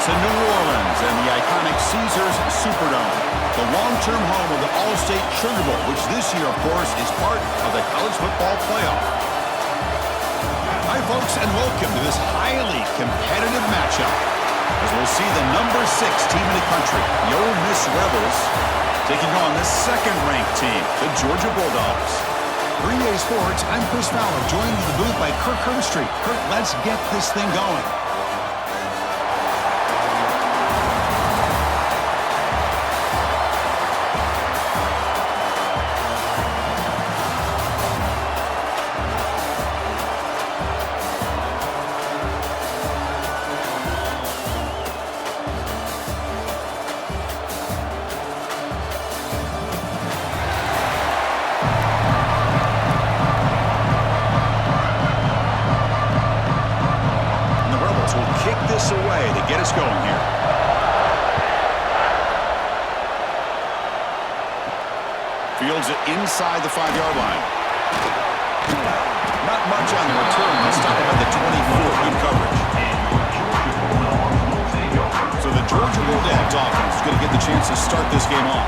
It's in New Orleans and the iconic Caesars Superdome, the long-term home of the All-State Sugar Bowl, which this year, of course, is part of the college football playoff. Hi, folks, and welcome to this highly competitive matchup, as we'll see the number 6 team in the country, the Ole Miss Rebels, taking on the second-ranked team, the Georgia Bulldogs. For EA Sports, I'm Chris Fowler, joined in the booth by Kirk Herbstreit. Kirk, let's get this thing going. Away to get us going here. Fields it inside the 5-yard line. Not much on the return. Let's stop him at the 24. Good coverage. So the Georgia Bulldogs offense is going to get the chance to start this game off.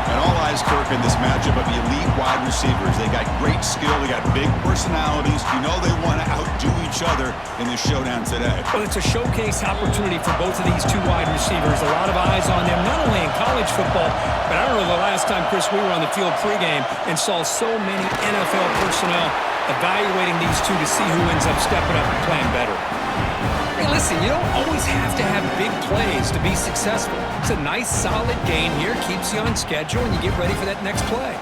And all eyes, Kirk, in this matchup of elite wide receivers. They got great skill. They got big personalities. You know they want to outdo each other in this showdown today. Well, it's a showcase opportunity for both of these two wide receivers. A lot of eyes on them, not only in college football, but I don't know the last time, Chris, we were on the field pregame and saw so many NFL personnel evaluating these two to see who ends up stepping up and playing better. Hey, listen, you don't always have to have big plays to be successful. It's a nice, solid gain here, keeps you on schedule, and you get ready for that next play.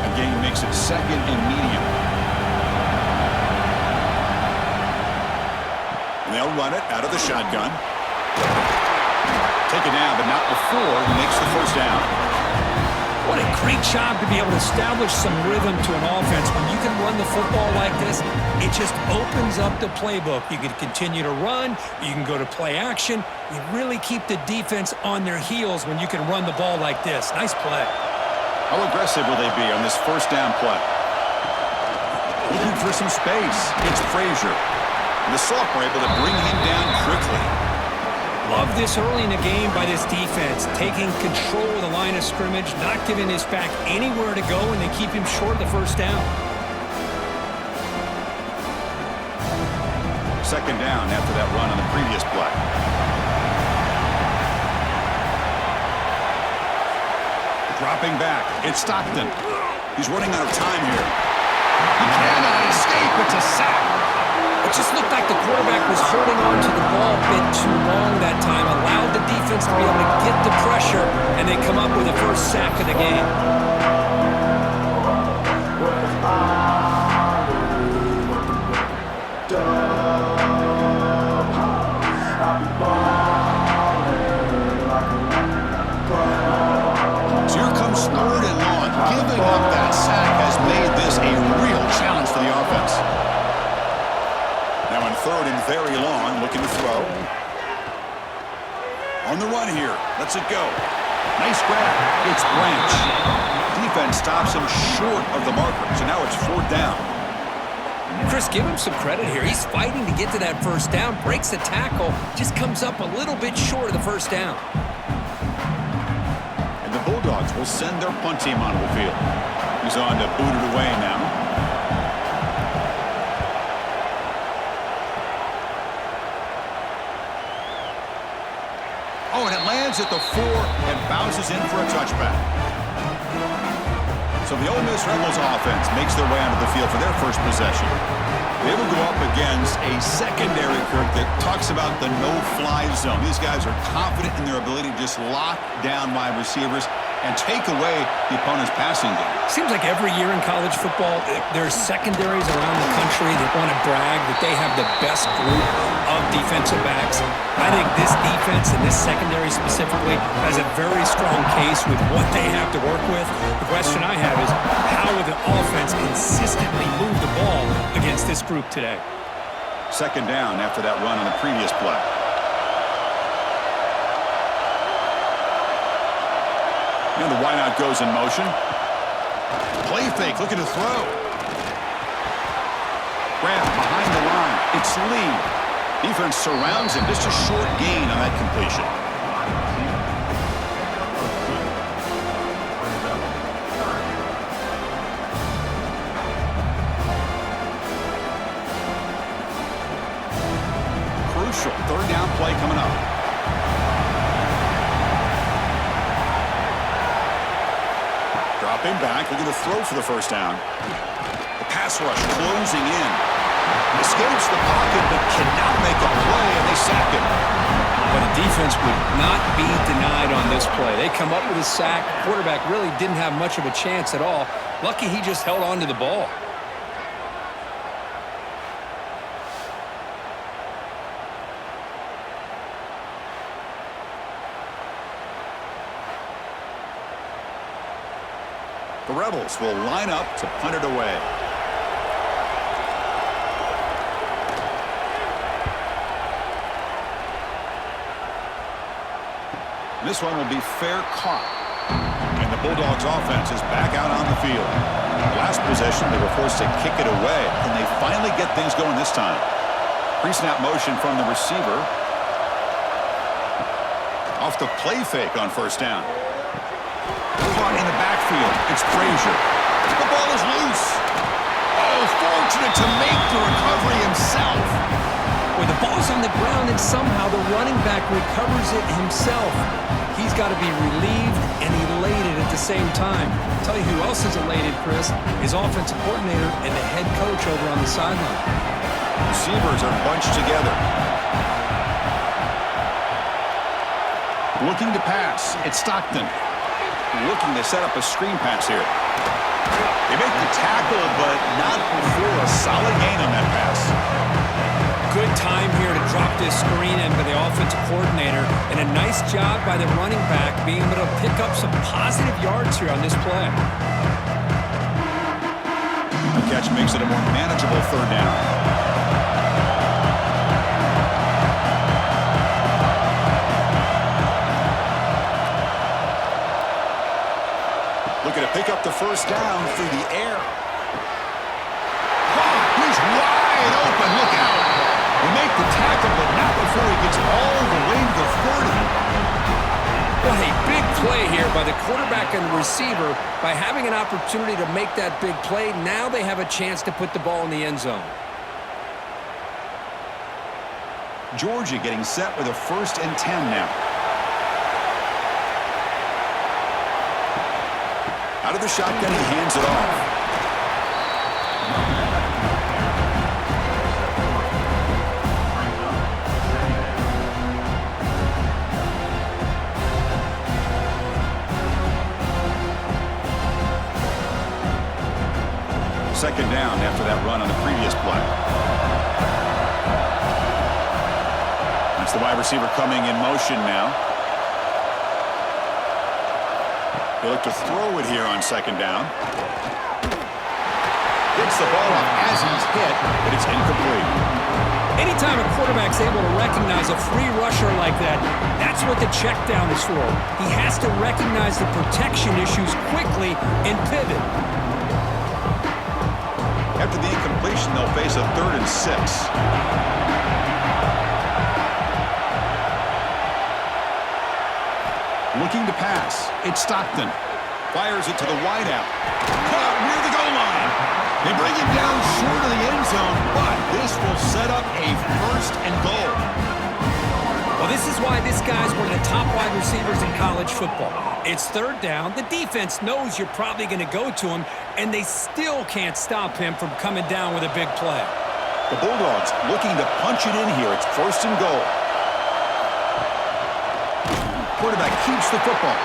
A gain makes it second and medium. And they'll run it out of the shotgun. Take it down, but not before he makes the first down. What a great job to be able to establish some rhythm to an offense. When you can run the football like this, it just opens up the playbook. You can continue to run. You can go to play action. You really keep the defense on their heels when you can run the ball like this. Nice play. How aggressive will they be on this first down play? Looking for some space. It's Frazier. And the Soft were able to bring him down quickly. Love this early in the game by this defense, taking control of the line of scrimmage, not giving his back anywhere to go, and they keep him short of the first down. Second down after that run on the previous play. Dropping back, it's Stockton. He's running out of time here. He cannot escape, it's a sack. It just looked like the quarterback was holding on to the ball a bit too long that time, allowed the defense to be able to get the pressure, and they come up with the first sack of the game. So here comes third and long. Giving up that sack has made this a real challenge for the offense. Now on third and very long, looking to throw. On the run here, lets it go. Nice grab. It's Branch. Defense stops him short of the marker, so now it's fourth down. Chris, give him some credit here. He's fighting to get to that first down, breaks the tackle, just comes up a little bit short of the first down. And the Bulldogs will send their punt team onto the field. He's on to boot it away now. Oh, and it lands at the 4 and bounces in for a touchback. So the Ole Miss Rebels offense makes their way onto the field for their first possession. They will go up against a secondary, Kirk, that talks about the no-fly zone. These guys are confident in their ability to just lock down wide receivers and take away the opponent's passing game. Seems like every year in college football, there's secondaries around the country that want to brag that they have the best group of defensive backs. I think this defense and this secondary specifically has a very strong case with what they have to work with. The question I have is, how will the offense consistently move the ball against this group today? Second down after that run on the previous play. And the wideout goes in motion. Play fake, looking to throw. Grab behind the line. It's Lee. Defense surrounds him. Just a short gain on that completion. Crucial third down play coming up. Dropping back, looking to throw for the first down. The pass rush closing in. Escapes the pocket, but cannot make a play, and they sack him. But the defense would not be denied on this play. They come up with a sack. Quarterback really didn't have much of a chance at all. Lucky he just held on to the ball. The Rebels will line up to punt it away. This one will be fair caught. And the Bulldogs offense is back out on the field. Last possession, they were forced to kick it away. Can they finally get things going this time? Pre-snap motion from the receiver. Off the play fake on first down. Caught in the backfield. It's Frazier. The ball is loose. Oh, fortunate to make the recovery himself. Well, the ball's on the ground, and somehow the running back recovers it himself. He's got to be relieved and elated at the same time. I'll tell you who else is elated, Chris, his offensive coordinator and the head coach over on the sideline. Receivers are bunched together. Looking to pass. It's Stockton. Looking to set up a screen pass here. They make the tackle, but not before a solid gain on that pass. Good time here to drop this screen in by the offensive coordinator, and a nice job by the running back being able to pick up some positive yards here on this play. The catch makes it a more manageable third down. Looking to pick up the first down through the air. Oh, he's wide open. Look out. They make the tackle, but not before he gets all the way to the 40. What a big play here by the quarterback and receiver. By having an opportunity to make that big play, now they have a chance to put the ball in the end zone. Georgia getting set with a 1st and 10 now. Out of the shotgun, he hands it off. Second down after that run on the previous play. That's the wide receiver coming in motion now. They look to throw it here on second down. Gets the ball off as he's hit, but it's incomplete. Anytime a quarterback's able to recognize a free rusher like that, that's what the check down is for. He has to recognize the protection issues quickly and pivot. After the incompletion, they'll face a 3rd and 6. Looking to pass. It's Stockton. Fires it to the wideout. Caught near the goal line. They bring him down short of the end zone, but this will set up a 1st and goal. Well, this is why this guy's one of the top wide receivers in college football. It's 3rd down. The defense knows you're probably going to go to him, and they still can't stop him from coming down with a big play. The Bulldogs looking to punch it in here. It's 1st and goal. Quarterback keeps the football.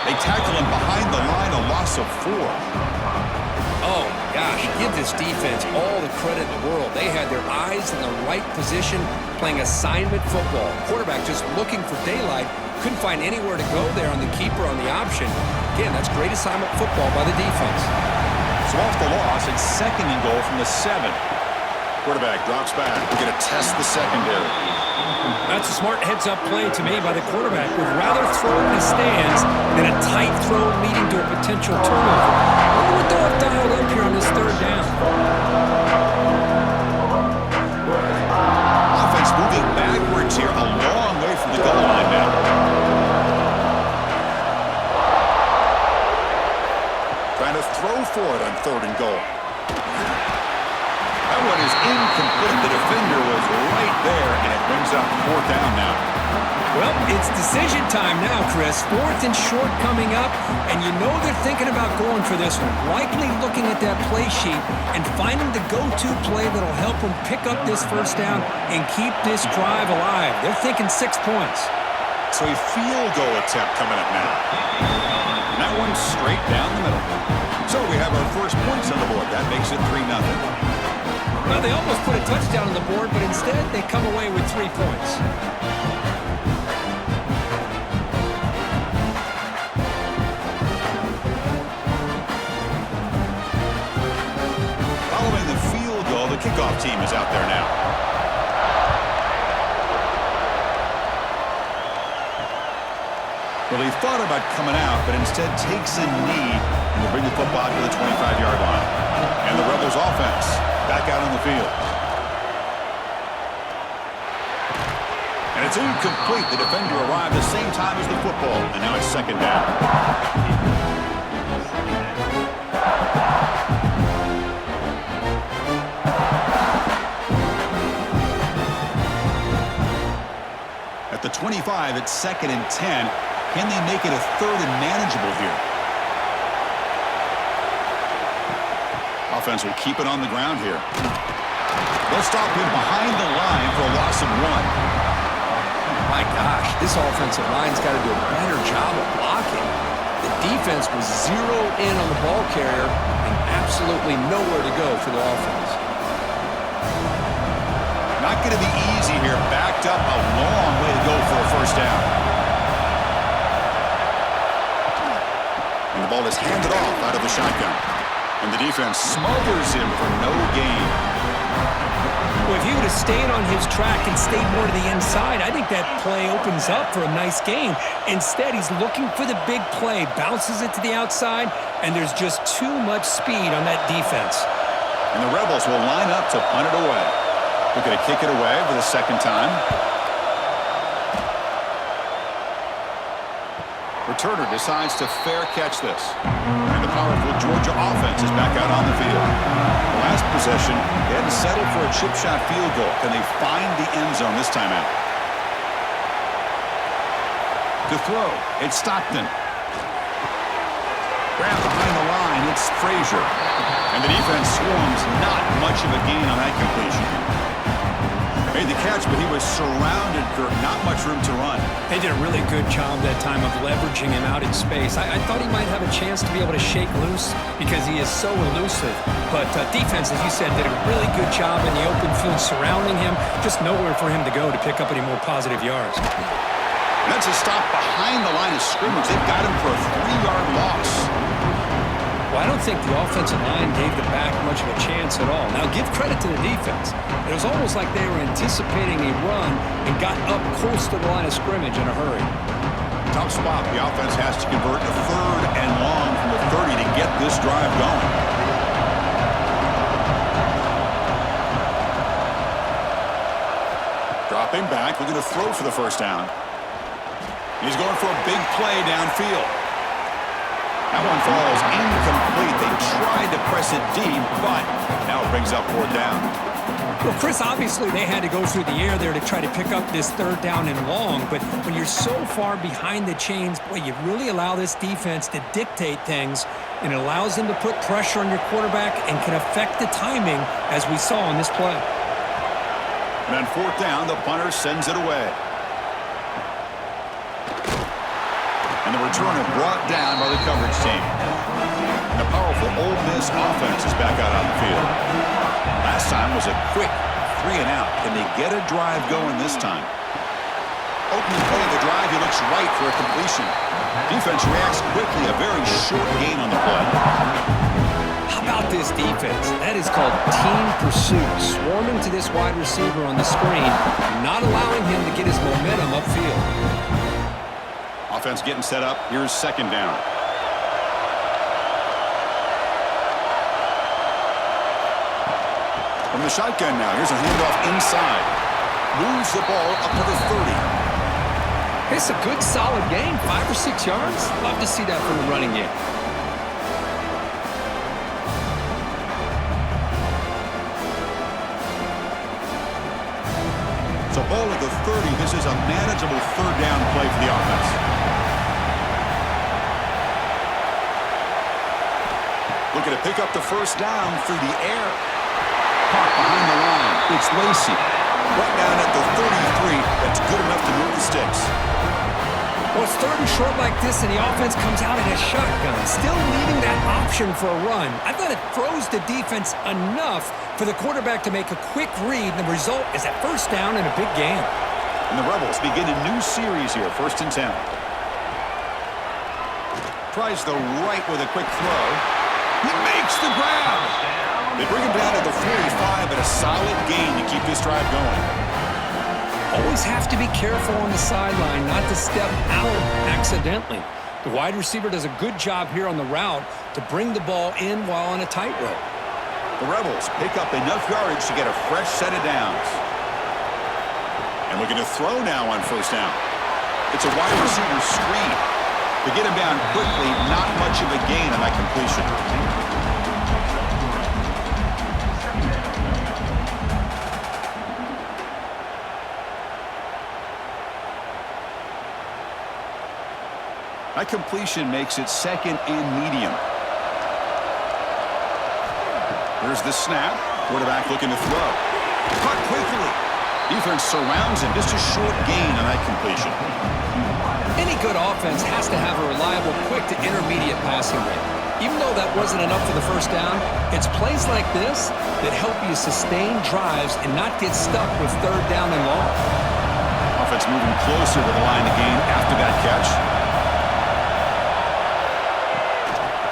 They tackle him behind the line, a loss of 4. Oh, gosh, give this defense all the credit in the world. They had their eyes in the right position, playing assignment football. Quarterback just looking for daylight. Couldn't find anywhere to go there on the keeper on the option. Again, that's great assignment football by the defense. So off the loss, it's 2nd and goal from the 7. Quarterback drops back. We're going to test the secondary. That's a smart heads-up play to me by the quarterback. Would rather throw in the stands than a tight throw leading to a potential turnover. I wonder what they'll have dialed up here on this 3rd down. Offense moving trying to throw for it on 3rd and goal. That one is incomplete. The defender was right there, and it brings up 4th down now. Well, it's decision time now, Chris. 4th and short coming up, and you know they're thinking about going for this one. Likely looking at that play sheet and finding the go-to play that'll help them pick up this 1st down and keep this drive alive. They're thinking 6 points. So a field goal attempt coming up now. And that one's straight down the middle. So we have our first points on the board. That makes it 3-0. Well, they almost put a touchdown on the board, but instead they come away with 3 points. Following the field goal, the kickoff team is out there now. Well, he thought about coming out, but instead takes a knee and will bring the football to the 25-yard line. And the Rebels offense back out on the field. And it's incomplete. The defender arrived the same time as the football, and now it's 2nd down. At the 25, it's 2nd and 10. Can they make it a 3rd and manageable here? Offense will keep it on the ground here. They'll stop him behind the line for a loss of 1. My gosh, this offensive line's got to do a better job of blocking. The defense was zeroed in on the ball carrier and absolutely nowhere to go for the offense. Not going to be easy here. Backed up a long way to go for a 1st down. And the ball is handed off out of the shotgun. And the defense smothers him for no gain. Well, if he would have stayed on his track and stayed more to the inside, I think that play opens up for a nice gain. Instead, he's looking for the big play, bounces it to the outside, and there's just too much speed on that defense. And the Rebels will line up to punt it away. They're going to kick it away for the 2nd time. Returner decides to fair catch this. And the powerful Georgia offense is back out on the field. The last possession, they hadn't settled for a chip shot field goal. Can they find the end zone this time out? To throw, it's Stockton. Grab behind the line, it's Frazier. And the defense swarms, not much of a gain on that completion. Made the catch, but he was surrounded, Kirk. Not much room to run. They did a really good job that time of leveraging him out in space. I thought he might have a chance to be able to shake loose because he is so elusive. But defense, as you said, did a really good job in the open field surrounding him. Just nowhere for him to go to pick up any more positive yards. And that's a stop behind the line of scrimmage. They've got him for a 3-yard loss. Well, I don't think the offensive line gave the back much of a chance at all. Now, give credit to the defense. It was almost like they were anticipating a run and got up close to the line of scrimmage in a hurry. Tough spot. The offense has to convert a 3rd and long from the 30 to get this drive going. Dropping back, looking to throw for the 1st down. He's going for a big play downfield. That one falls incomplete. They tried to press it deep, but now it brings up 4th down. Well, Chris, obviously they had to go through the air there to try to pick up this 3rd down and long, but when you're so far behind the chains, boy, you really allow this defense to dictate things, and it allows them to put pressure on your quarterback and can affect the timing, as we saw on this play. And on 4th down, the punter sends it away. And the returner brought down by the coverage team. And the powerful Ole Miss offense is back out on the field. Last time was a quick 3-and-out. Can they get a drive going this time? Opening play of the drive, he looks right for a completion. Defense reacts quickly, a very short gain on the play. How about this defense? That is called team pursuit. Swarming to this wide receiver on the screen, not allowing him to get his momentum upfield. Offense getting set up. Here's 2nd down. From the shotgun now. Here's a handoff inside. Moves the ball up to the 30. It's a good, solid game. 5 or 6 yards. Love to see that from the running game. ball at the 30. This is a manageable third down play for the offense. Looking to pick up the first down through the air. Caught behind the line. It's Lacy. Right down at the 33. That's good enough to move the sticks. Well, it's third and short like this, and the offense comes out in a shotgun, still leaving that option for a run. I thought it throws the defense enough for the quarterback to make a quick read, and the result is a first down and a big gain. And the Rebels begin a new series here, 1st and 10. Tries the right with a quick throw. He makes the grab. They bring him down to the 45, and a solid gain to keep this drive going. Always have to be careful on the sideline not to step out accidentally. The wide receiver does a good job here on the route to bring the ball in while on a tightrope. The Rebels pick up enough yardage to get a fresh set of downs. And looking to throw now on first down. It's a wide receiver screen. To get him down quickly, not much of a gain on that completion. That completion makes it second and medium. Here's the snap. Quarterback looking to throw. Caught quickly. Defense surrounds him. Just a short gain on that completion. Any good offense has to have a reliable, quick to intermediate passing rate. Even though that wasn't enough for the first down, it's plays like this that help you sustain drives and not get stuck with third down and long. Offense moving closer to the line of game after that catch.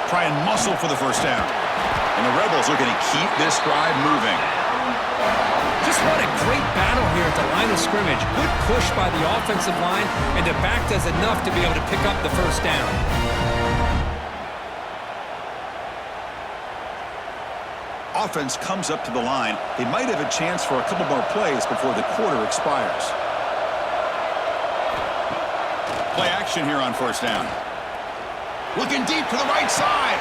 Try and muscle for the first down. And the Rebels are going to keep this drive moving. Just what a great battle here at the line of scrimmage. Good push by the offensive line, and the back does enough to be able to pick up the first down. Offense comes up to the line. They might have a chance for a couple more plays before the quarter expires. Play action here on first down. Looking deep to the right side.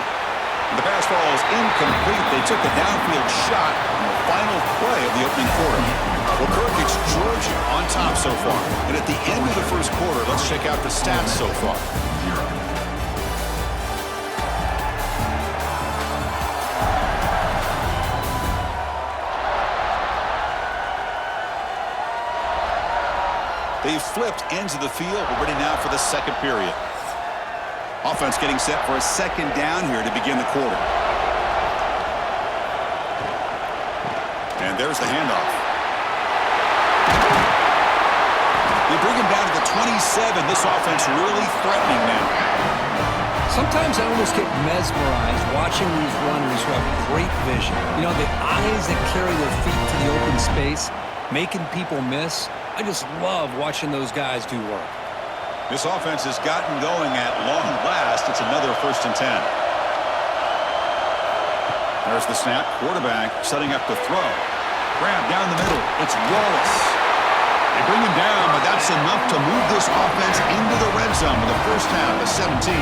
The pass falls incomplete. They took a downfield shot in the final play of the opening quarter. Well, Kirk, it's Georgia on top so far. And at the end of the first quarter, let's check out the stats so far. They've flipped ends of the field. We're ready now for the second period. Offense getting set for a second down here to begin the quarter. And there's the handoff. They bring him down to the 27. This offense really threatening now. Sometimes I almost get mesmerized watching these runners who have great vision. You know, the eyes that carry their feet to the open space, making people miss. I just love watching those guys do work. This offense has gotten going at long last. It's another 1st and 10. There's the snap. Quarterback setting up the throw. Grab down the middle. It's Wallace. They bring him down, but that's enough to move this offense into the red zone with a first down to 17.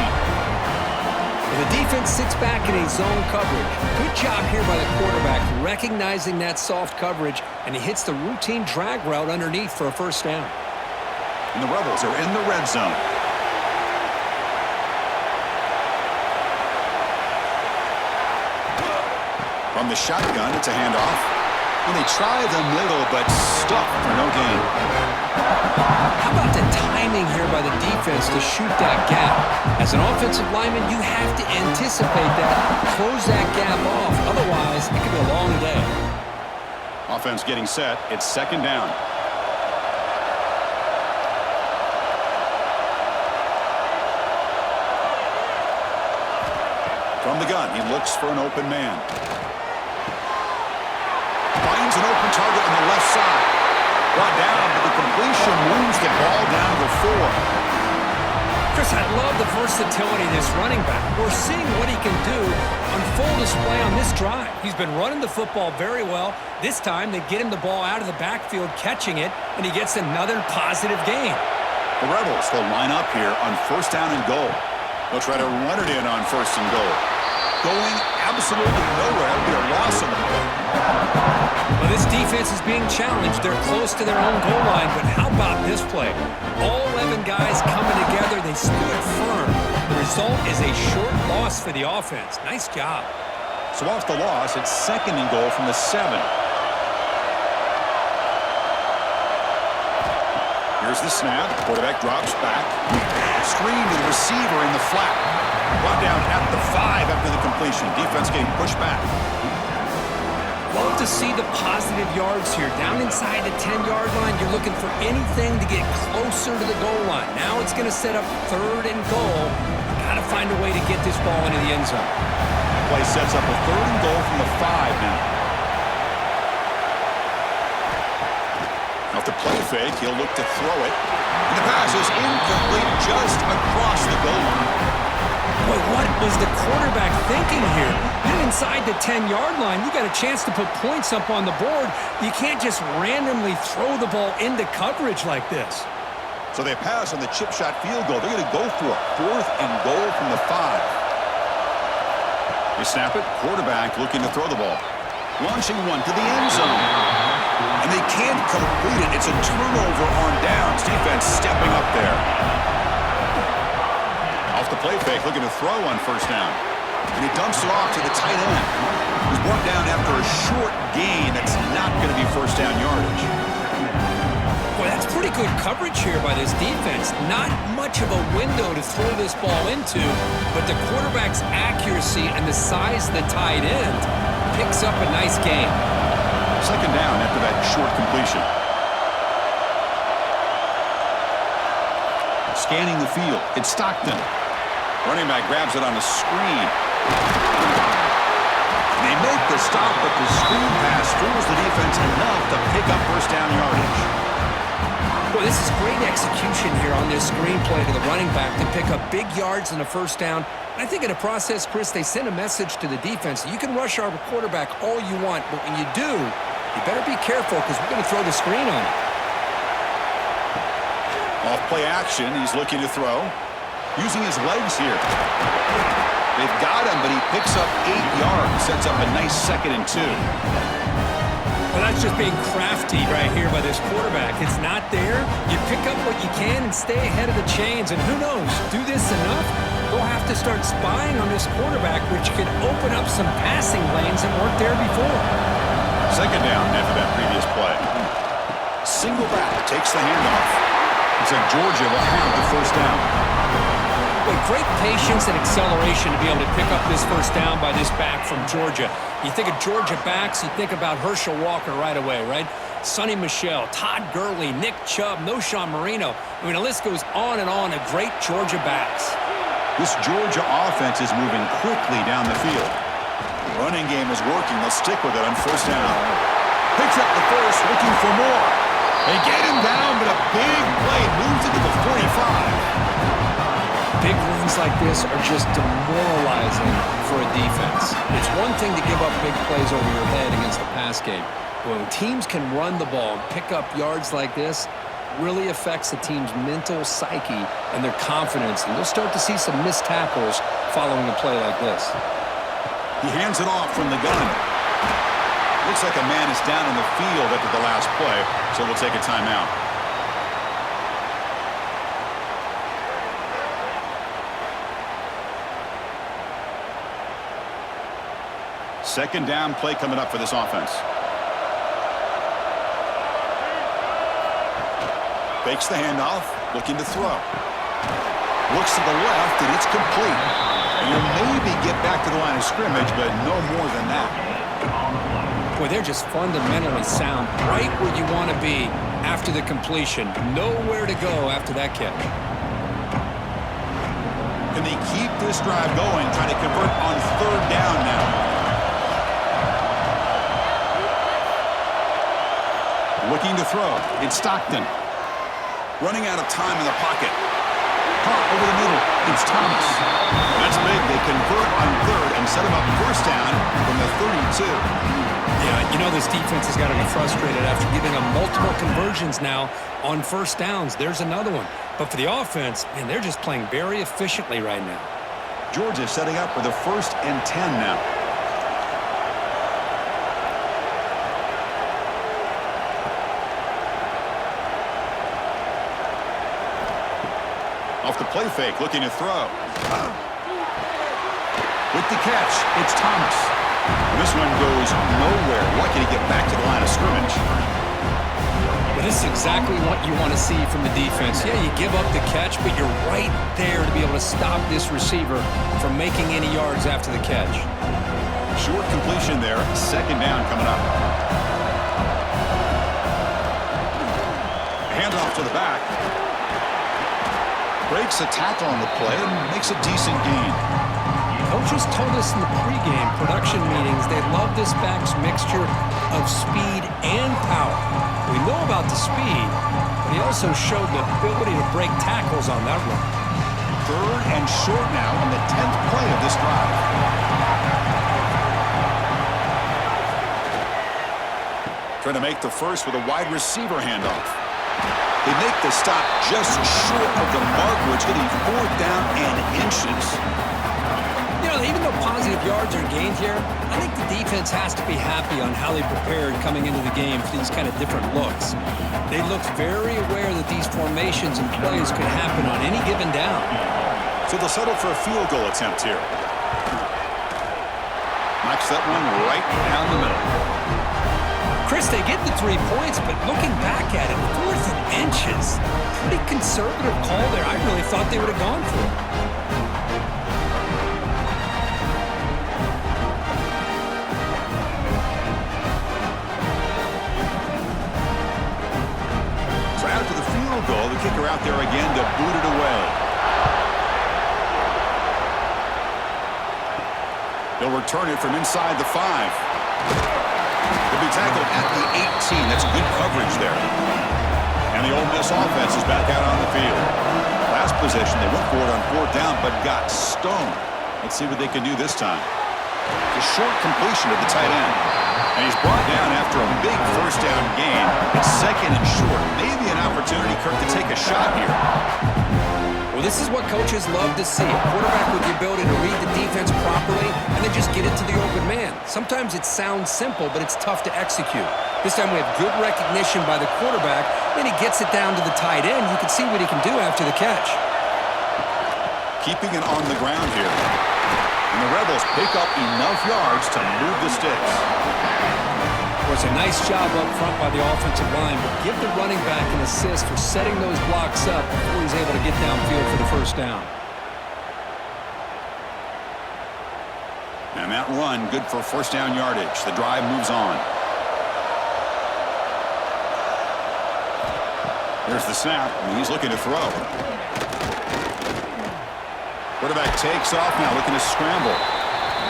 The defense sits back in a zone coverage. Good job here by the quarterback recognizing that soft coverage, and he hits the routine drag route underneath for a first down. And the Rebels are in the red zone. From the shotgun, it's a handoff. And they try the middle, but stuck for no gain. How about the timing here by the defense to shoot that gap? As an offensive lineman, you have to anticipate that, close that gap off. Otherwise, it could be a long day. Offense getting set. It's second down. From the gun, he looks for an open man. Finds an open target on the left side. Brought down, but the completion moves the ball down to the 4. Chris, I love the versatility of this running back. We're seeing what he can do on full display on this drive. He's been running the football very well. This time, they get him the ball out of the backfield, catching it, and he gets another positive gain. The Rebels will line up here on first down and goal. They'll try to run it in on first and goal. Going absolutely nowhere. That'll be a loss on the play. Well, this defense is being challenged. They're close to their own goal line, but how about this play? All 11 guys coming together. They stood firm. The result is a short loss for the offense. Nice job. So off the loss, it's 2nd and goal from the 7. Here's the snap. Quarterback drops back. Screen to the receiver in the flat. Brought down at the 5 after the completion. Defense getting pushed back. Love to see the positive yards here. Down inside the 10-yard line, you're looking for anything to get closer to the goal line. Now it's going to set up 3rd and goal. Got to find a way to get this ball into the end zone. Play sets up a 3rd and goal from the 5 now. Off the play fake, he'll look to throw it. And the pass is incomplete just across the goal line. Boy, what was the quarterback thinking here? You're inside the 10-yard line. You got a chance to put points up on the board. You can't just randomly throw the ball into coverage like this. So they pass on the chip shot field goal. They're going to go for a 4th and goal from the 5. They snap it. Quarterback looking to throw the ball. Launching one to the end zone. And they can't complete it. It's a turnover on downs. Defense stepping up there. Off the play fake, looking to throw on 1st down. And he dumps it off to the tight end. He's brought down after a short gain. That's not going to be 1st down yardage. Boy, that's pretty good coverage here by this defense. Not much of a window to throw this ball into, but the quarterback's accuracy and the size of the tight end picks up a nice gain. 2nd down after that short completion. Scanning the field. It's Stockton. Running back grabs it on a screen. They make the stop, but the screen pass fools the defense enough to pick up 1st down yardage. Well, this is great execution here on this screen play to the running back to pick up big yards and a 1st down. I think in the process, Chris, they send a message to the defense. You can rush our quarterback all you want, but when you do, you better be careful because we're going to throw the screen on him. Off play action, he's looking to throw. Using his legs here. They've got him, but he picks up 8 yards. Sets up a nice 2nd and 2. Well, that's just being crafty right here by this quarterback. It's not there. You pick up what you can and stay ahead of the chains. And who knows, do this enough, they'll have to start spying on this quarterback, which could open up some passing lanes that weren't there before. 2nd down after that previous play. Single back takes the handoff. Looks like Georgia will have the 1st down. With great patience and acceleration to be able to pick up this 1st down by this back from Georgia. You think of Georgia backs, you think about Herschel Walker right away, right? Sonny Michel, Todd Gurley, Nick Chubb, Noshawn Marino. I mean, the list goes on and on of great Georgia backs. This Georgia offense is moving quickly down the field. The running game is working. They'll stick with it on 1st down. Picks up the 1st, looking for more. They get him down, but a big play moves into the 45. Big runs like this are just demoralizing for a defense. It's one thing to give up big plays over your head against the pass game. But when teams can run the ball and pick up yards like this, really affects the team's mental psyche and their confidence. And you'll start to see some missed tackles following a play like this. He hands it off from the gun. Looks like a man is down in the field after the last play, so we'll take a timeout. Second down play coming up for this offense. Fakes the handoff, looking to throw. Looks to the left, and it's complete. And he'll maybe get back to the line of scrimmage, but no more than that. Boy, they're just fundamentally sound, right where you want to be after the completion. Nowhere to go after that catch. Can they keep this drive going, trying to convert on 3rd down now? Looking to throw. It's Stockton. Running out of time in the pocket. Caught over the middle. It's Thomas. That's big. They convert on 3rd and set him up 1st down from the 32. Yeah, you know this defense has got to be frustrated after giving them multiple conversions now on 1st downs. There's another one. But for the offense, man, they're just playing very efficiently right now. Georgia setting up for the 1st and 10 now. Off the play fake, looking to throw. With the catch, it's Thomas. And this one goes nowhere. Lucky to get back to the line of scrimmage. Well, this is exactly what you want to see from the defense. Yeah, you give up the catch, but you're right there to be able to stop this receiver from making any yards after the catch. Short completion there. Second down coming up. Handoff to the back. Breaks a tackle on the play and makes a decent gain. Coaches told us in the pregame production meetings they love this back's mixture of speed and power. We know about the speed, but he also showed the ability to break tackles on that run. Third and short now on the 10th play of this drive. Trying to make the first with a wide receiver handoff. They make the stop just short of the mark, which could be fourth down and inches. You know, even though positive yards are gained here, I think the defense has to be happy on how they prepared coming into the game for these kind of different looks. They looked very aware that these formations and plays could happen on any given down. So they'll settle for a field goal attempt here. Knocks that one right down the middle. Chris, they get the 3 points, but looking back at it, fourth and inches. Pretty conservative call there. I really thought they would have gone for it. So after the field goal, the kicker out there again to boot it away. They'll return it from inside the 5. He'll be tackled at the 18. That's good coverage there. And the Ole Miss offense is back out on the field. Last possession, they went for it on fourth down, but got stoned. Let's see what they can do this time. A short completion to the tight end. And he's brought down after a big first down gain. It's second and short. Maybe an opportunity, Kirk, to take a shot here. Well, this is what coaches love to see. A quarterback with the ability to read the defense properly and then just get it to the open man. Sometimes it sounds simple, but it's tough to execute. This time we have good recognition by the quarterback, then he gets it down to the tight end. You can see what he can do after the catch. Keeping it on the ground here. And the Rebels pick up enough yards to move the sticks. It was a nice job up front by the offensive line, but give the running back an assist for setting those blocks up before he's able to get downfield for the first down. And that run, good for first down yardage. The drive moves on. There's the snap, and he's looking to throw. Quarterback takes off now, looking to scramble.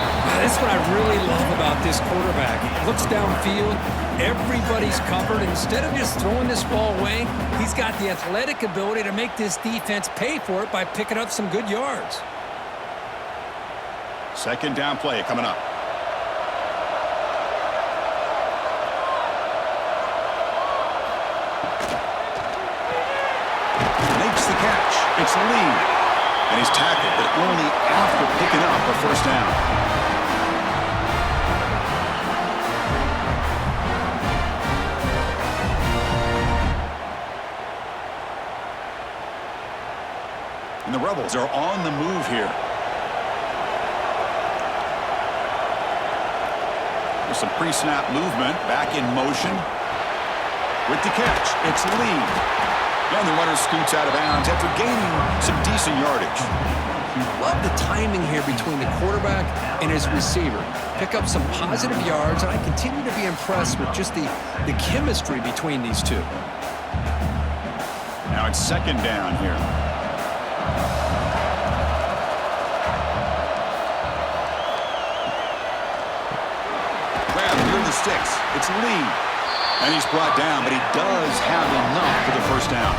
That's what I really love about this quarterback. He looks downfield, everybody's covered. Instead of just throwing this ball away, he's got the athletic ability to make this defense pay for it by picking up some good yards. Second down play coming up. Makes the catch. It's Lee. And he's tackled, but only after picking up a first down. And the Rebels are on the move here. There's some pre-snap movement, back in motion. With the catch, it's Lee. And the runner scoots out of bounds after gaining some decent yardage. Love the timing here between the quarterback and his receiver. Pick up some positive yards, and I continue to be impressed with just the chemistry between these two. Now it's second down here. Grab near the sticks. It's Lee. And he's brought down, but he does have enough for the first down.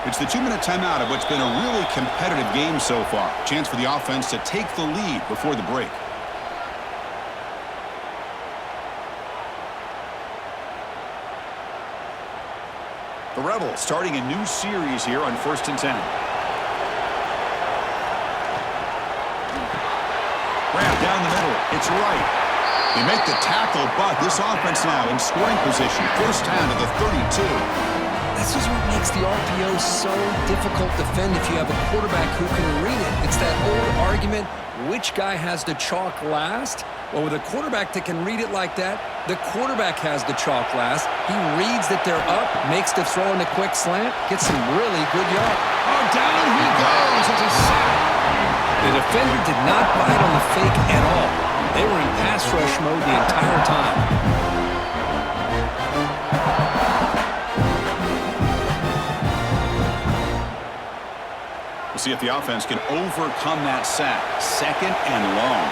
It's the 2-minute timeout of what's been a really competitive game so far. Chance for the offense to take the lead before the break. The Rebels starting a new series here on 1st and 10. Grab down the middle. It's right. They make the tackle, but this offense now in scoring position. First down to the 32. This is what makes the RPO so difficult to defend if you have a quarterback who can read it. It's that old argument, which guy has the chalk last? Well, with a quarterback that can read it like that, the quarterback has the chalk last. He reads that they're up, makes the throw in a quick slant, gets some really good yards. Oh, down he goes. It's a sack. The defender did not bite on the fake at all. They were in pass rush mode the entire time. We'll see if the offense can overcome that sack. Second and long.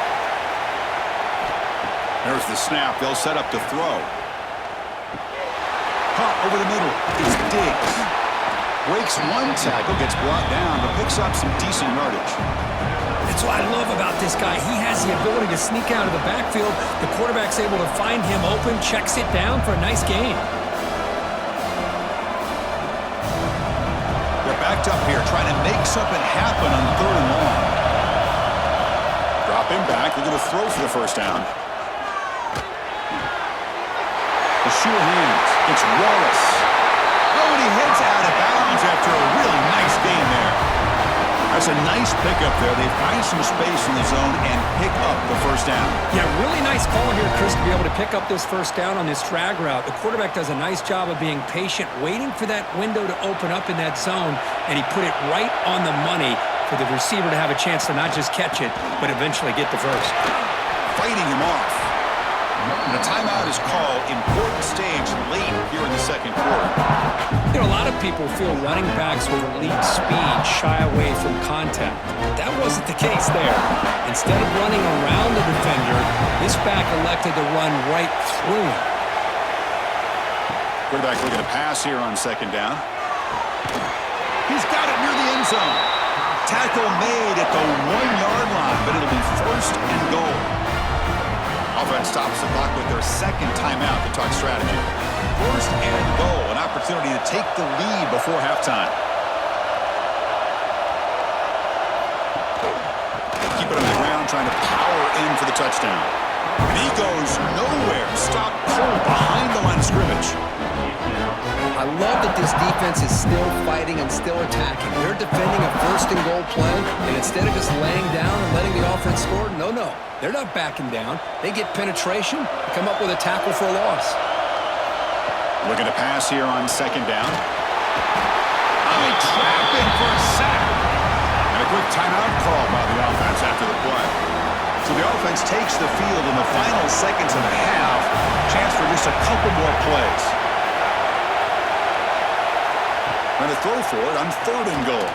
There's the snap. They'll set up to throw. Caught over the middle. It's Diggs. Breaks one tackle, gets brought down, but picks up some decent yardage. That's what I love about this guy. He has the ability to sneak out of the backfield. The quarterback's able to find him open, checks it down for a nice gain. They're backed up here, trying to make something happen on third and long. Drop him back. They're going to throw for the first down. The sure hands. It's Wallace. Oh, and he heads out of bounds after a really nice game there. That's a nice pickup there. They find some space in the zone and pick up the first down. Yeah, really nice call here, Chris, to be able to pick up this first down on this drag route. The quarterback does a nice job of being patient, waiting for that window to open up in that zone, and he put it right on the money for the receiver to have a chance to not just catch it, but eventually get the first. Fighting him off. And a timeout is called. Important stage late here in the second quarter. You know, a lot of people feel running backs with elite speed shy away from contact. That wasn't the case there. Instead of running around the defender, this back elected to run right through him. Quarterback looking to pass here on second down. He's got it near the end zone. Tackle made at the 1-yard line, but it'll be first and goal. Offense stops the clock with their second timeout to talk strategy. First and goal, an opportunity to take the lead before halftime. Keep it on the ground, trying to power in for the touchdown. And he goes nowhere. Stop cold behind the line of scrimmage. I love that this defense is still fighting and still attacking. They're defending a first and goal play, and instead of just laying down and letting the offense score, no. They're not backing down. They get penetration, come up with a tackle for a loss. Looking to pass here on second down. Oh, he trapped him for a sack. And a quick timeout call by the offense after the play. So the offense takes the field in the final seconds of the half. Chance for just a couple more plays. Trying to throw for it on third and goal.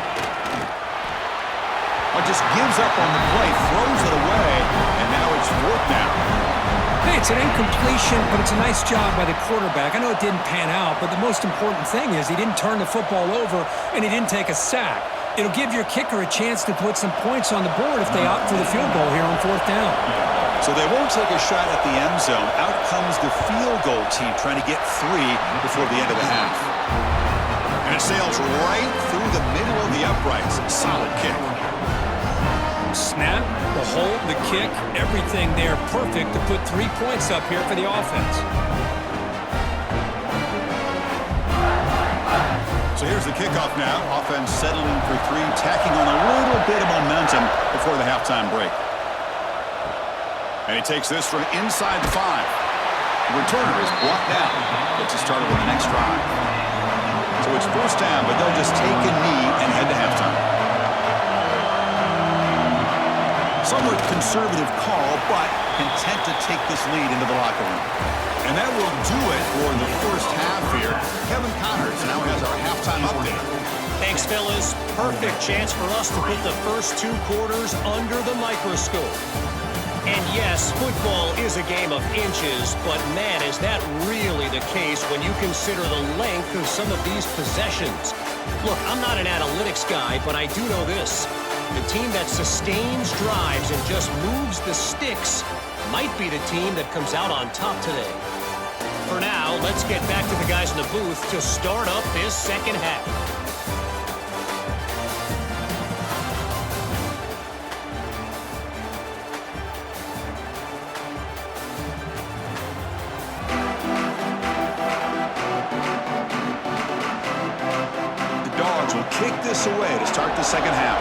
Just gives up on the play, throws it away, and now it's fourth down. Hey, it's an incompletion, but it's a nice job by the quarterback. I know it didn't pan out, but the most important thing is he didn't turn the football over and he didn't take a sack. It'll give your kicker a chance to put some points on the board if they opt for the field goal here on fourth down. So they won't take a shot at the end zone. Out comes the field goal team trying to get 3 before the end of the half. And it sails right through the middle of the uprights. Solid kick. Snap, the hold, the kick, everything there perfect to put 3 points up here for the offense. So here's the kickoff now. Offense settling for 3, tacking on a little bit of momentum before the halftime break. And he takes this from inside the 5. The returner is brought down. Gets it started with the next drive. So it's first down, but they'll just take a knee and head to halftime. Somewhat conservative call, but content to take this lead into the locker room. And that will do it for the first half here. Kevin Connors now has our halftime update. Thanks, fellas. Perfect chance for us to put the first 2 quarters under the microscope. And yes, football is a game of inches, but man, is that really the case when you consider the length of some of these possessions. Look, I'm not an analytics guy, but I do know this. The team that sustains drives and just moves the sticks might be the team that comes out on top today. For now, let's get back to the guys in the booth to start up this second half. kick this away to start the second half.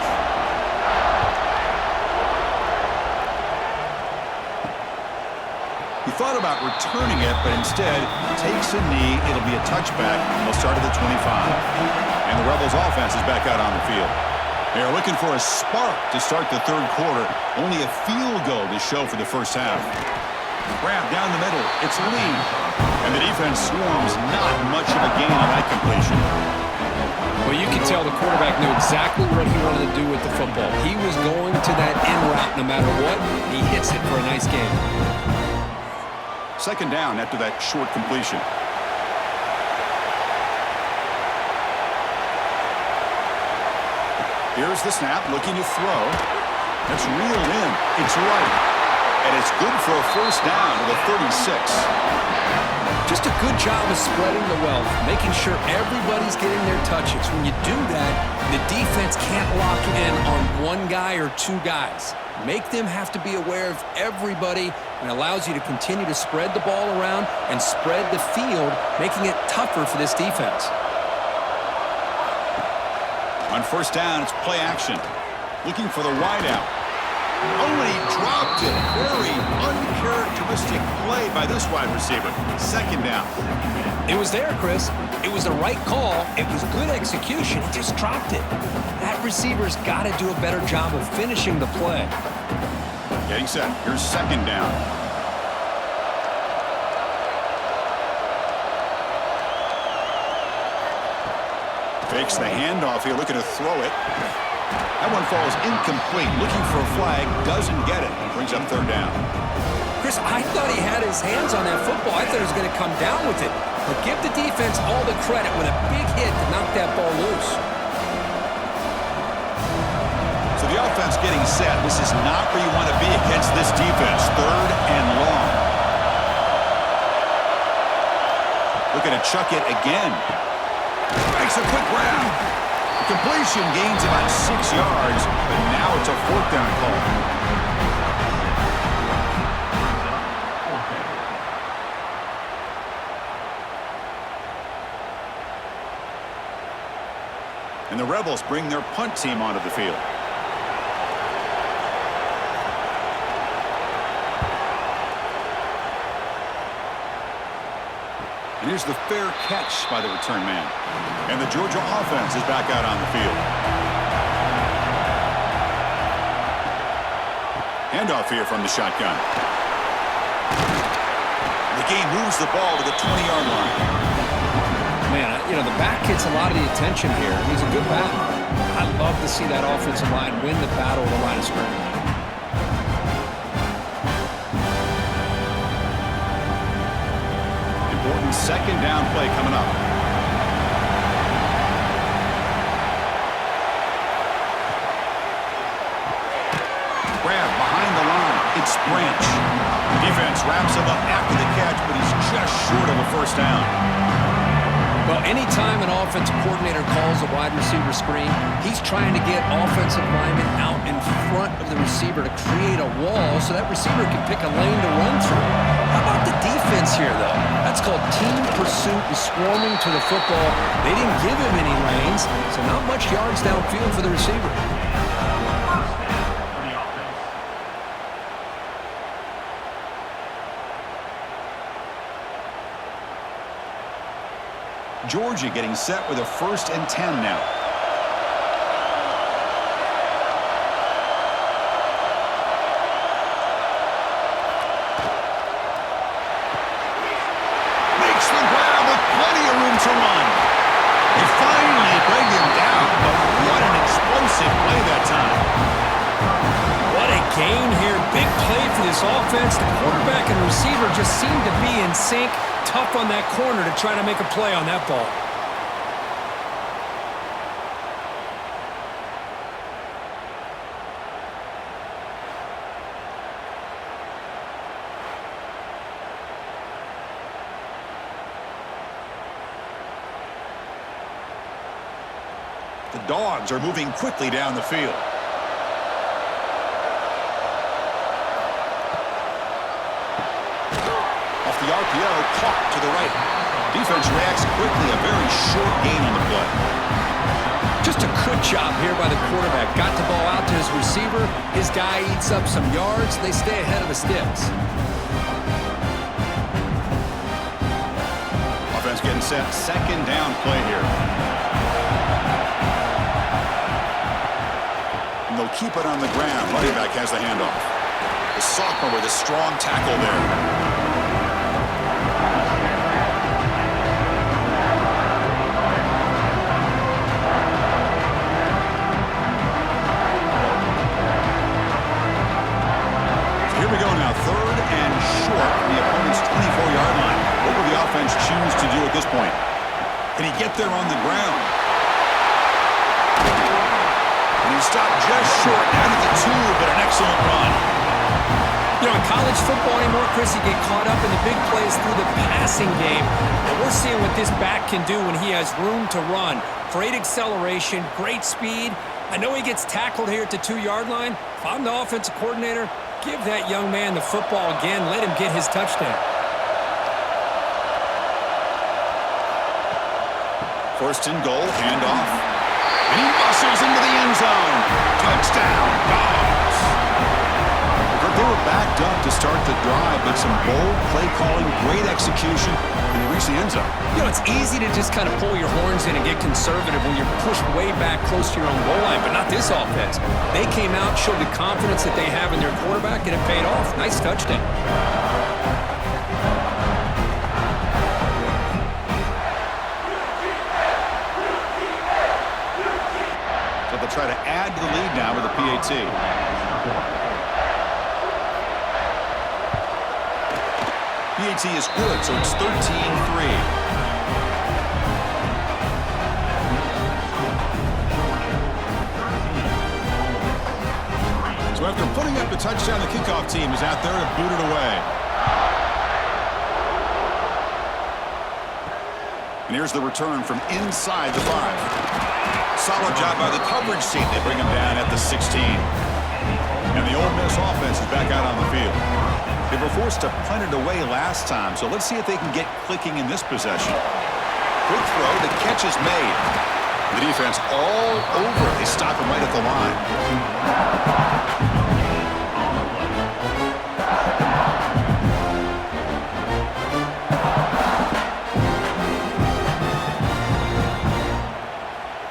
He thought about returning it, but instead takes a knee. It'll be a touchback, and they'll start at the 25. And the Rebels offense is back out on the field. They're looking for a spark to start the third quarter. Only a field goal to show for the first half. Grab down the middle. It's Lee. And the defense swarms. Not much of a gain on that completion. Well, you can tell the quarterback knew exactly what he wanted to do with the football. He was going to that in route no matter what. He hits it for a nice game. Second down after that short completion. Here's the snap, looking to throw. That's reeled in. It's right. And it's good for a first down to the 36. Just a good job of spreading the wealth, making sure everybody's getting their touches. When you do that, the defense can't lock in on one guy or two guys. Make them have to be aware of everybody, and allows you to continue to spread the ball around and spread the field, making it tougher for this defense. On first down, it's play action. Looking for the wideout. Oh, and he dropped it. Very uncharacteristic play by this wide receiver. Second down. It was there, Chris. It was the right call. It was good execution. He just dropped it. That receiver's got to do a better job of finishing the play. Getting set. Here's second down. Fakes the handoff here, looking to throw it. That one falls incomplete. Looking for a flag, doesn't get it. Brings up third down. Chris, I thought he had his hands on that football. I thought he was going to come down with it. But give the defense all the credit with a big hit to knock that ball loose. So the offense getting set. This is not where you want to be against this defense. Third and long. Looking to chuck it again. Makes a quick grab. Completion gains about 6 yards, but now it's a fourth down call. And the Rebels bring their punt team onto the field. And here's the fair catch by the return man. And the Georgia offense is back out on the field. Handoff here from the shotgun. The game moves the ball to the 20-yard line. Man, you know, the back gets a lot of the attention here. He's a good back. I'd love to see that offensive line win the battle of the line of scrimmage. Important second down play coming up. Grab behind the line. It's Branch. Defense wraps him up after the catch, but he's just short of a first down. Well, anytime an offensive coordinator calls a wide receiver screen, he's trying to get offensive linemen out in front of the receiver to create a wall so that receiver can pick a lane to run through. How about the defense here, though? That's called team pursuit and swarming to the football. They didn't give him any lanes, so not much yards downfield for the receiver. Georgia getting set with a 1st and 10 now. Makes the grab with plenty of room to run. They finally bring him down, but what an explosive play that time. What a gain here. Big play for this offense. The quarterback and receiver just seem to be in sync. Tough on that corner to try to make a play on that ball. The Dogs are moving quickly down the field. Off the RPO, caught to the right. Defense reacts quickly, a very short gain on the play. Just a good job here by the quarterback. Got the ball out to his receiver. His guy eats up some yards. They stay ahead of the sticks. Offense getting set. Second down play here. And they'll keep it on the ground. Running back has the handoff. The sophomore with a strong tackle there. Here we go now, third and short from the opponent's 24-yard line. What will the offense choose to do at this point? Can he get there on the ground? And he stopped just short, down at the 2, but an excellent run. You know, in college football anymore, Chris, you get caught up in the big plays through the passing game. And we're seeing what this back can do when he has room to run. Great acceleration, great speed. I know he gets tackled here at the 2-yard line. If I'm the offensive coordinator, give that young man the football again. Let him get his touchdown. First and goal, handoff. And he muscles into the end zone. Touchdown, Dogs. They were backed up to start the drive, but some bold play calling, great execution, and they reached the end zone. You know, it's easy to just kind of pull your horns in and get conservative when you're pushed way back close to your own goal line, but not this offense. They came out, showed the confidence that they have in their quarterback, and it paid off. Nice touchdown. So they'll try to add to the lead now with a PAT. PAT is good, so it's 13-3. So after putting up the touchdown, the kickoff team is out there to boot it away. And here's the return from inside the 5. Solid job by the coverage team. They bring him down at the 16. And the Ole Miss offense is back out on the field. They were forced to punt it away last time, so let's see if they can get clicking in this possession. Quick throw, the catch is made. The defense all over it. They stop him right at the line.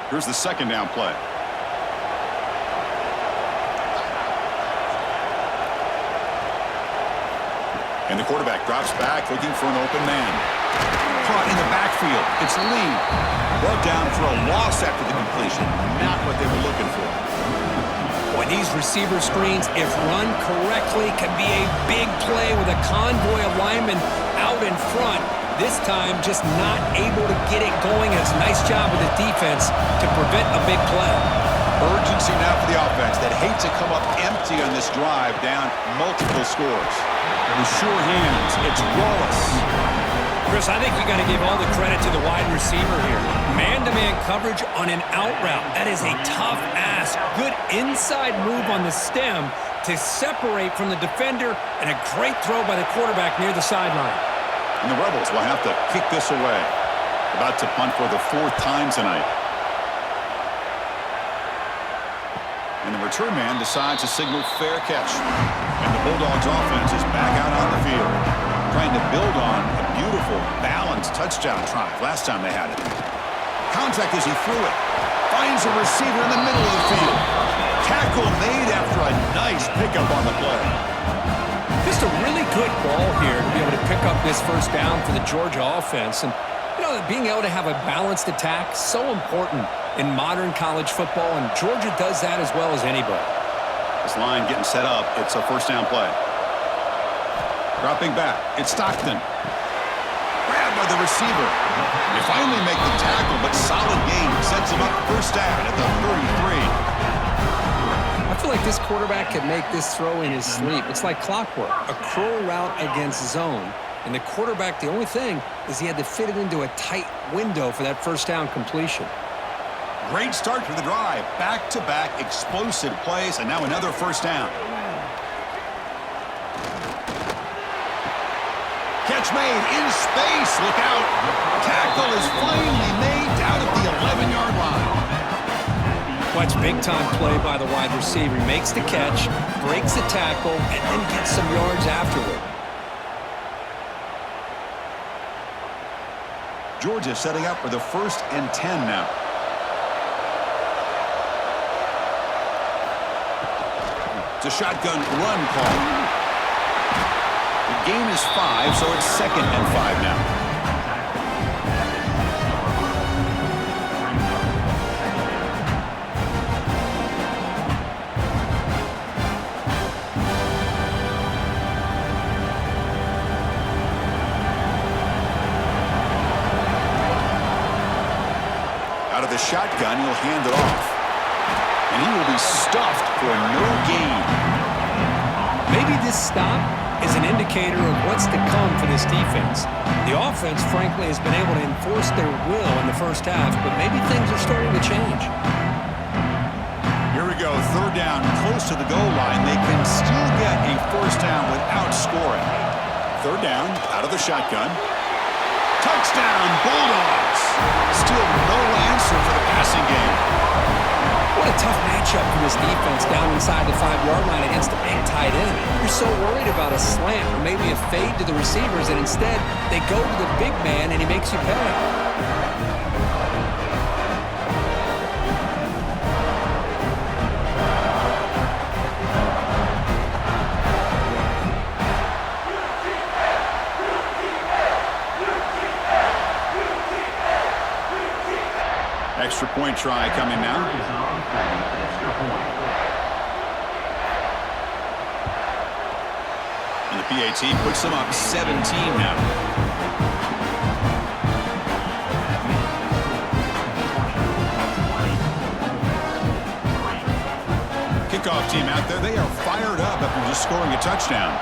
Here's the second down play. And the quarterback drops back, looking for an open man. Caught in the backfield. It's Lee. Brought down for a loss after the completion. Not what they were looking for. Boy, these receiver screens, if run correctly, can be a big play with a convoy of linemen out in front. This time, just not able to get it going. It's a nice job with the defense to prevent a big play. Urgency now for the offense that hate to come up empty on this drive, down multiple scores. With sure hands, it's Wallace. Chris, I think you got to give all the credit to the wide receiver here. Man-to-man coverage on an out route. That is a tough ask. Good inside move on the stem to separate from the defender, and a great throw by the quarterback near the sideline. And the Rebels will have to kick this away. About to punt for the 4th time tonight. And the return man decides to signal fair catch. And the Bulldogs offense is back out on the field, trying to build on a beautiful, balanced touchdown drive last time they had it. Contact as he threw it. Finds a receiver in the middle of the field. Tackle made after a nice pickup on the play. Just a really good ball here to be able to pick up this first down for the Georgia offense. And, you know, being able to have a balanced attack, so important in modern college football, and Georgia does that as well as anybody. This line getting set up. It's a first down play. Dropping back. It's Stockton. Grabbed by the receiver. They finally make the tackle, but solid game sets him up first down at the 33. I feel like this quarterback could make this throw in his sleep. It's like clockwork. A crow route against zone. And the quarterback, the only thing is he had to fit it into a tight window for that first down completion. Great start for the drive. Back-to-back explosive plays, and now another first down. Catch made in space. Look out. Tackle is finally made down at the 11-yard line. Watch big-time play by the wide receiver. He makes the catch, breaks the tackle, and then gets some yards afterward. Georgia setting up for the 1st and 10 now. It's a shotgun run call. The game is 5, so it's 2nd and 5 now. Out of the shotgun, he'll hand it off. And he will be stuffed for no gain. Maybe this stop is an indicator of what's to come for this defense. The offense, frankly, has been able to enforce their will in the first half, but maybe things are starting to change. Here we go, 3rd down, close to the goal line. They can still get a 1st down without scoring. 3rd down, out of the shotgun. Touchdown, Bulldogs! Still no answer for the passing game. What a tough matchup for this defense down inside the 5-yard line against a big tight end. You're so worried about a slant or maybe a fade to the receivers, and instead they go to the big man and he makes you pay. Extra point try coming now. And the PAT puts them up 17 now. Kickoff team out there. They are fired up after just scoring a touchdown.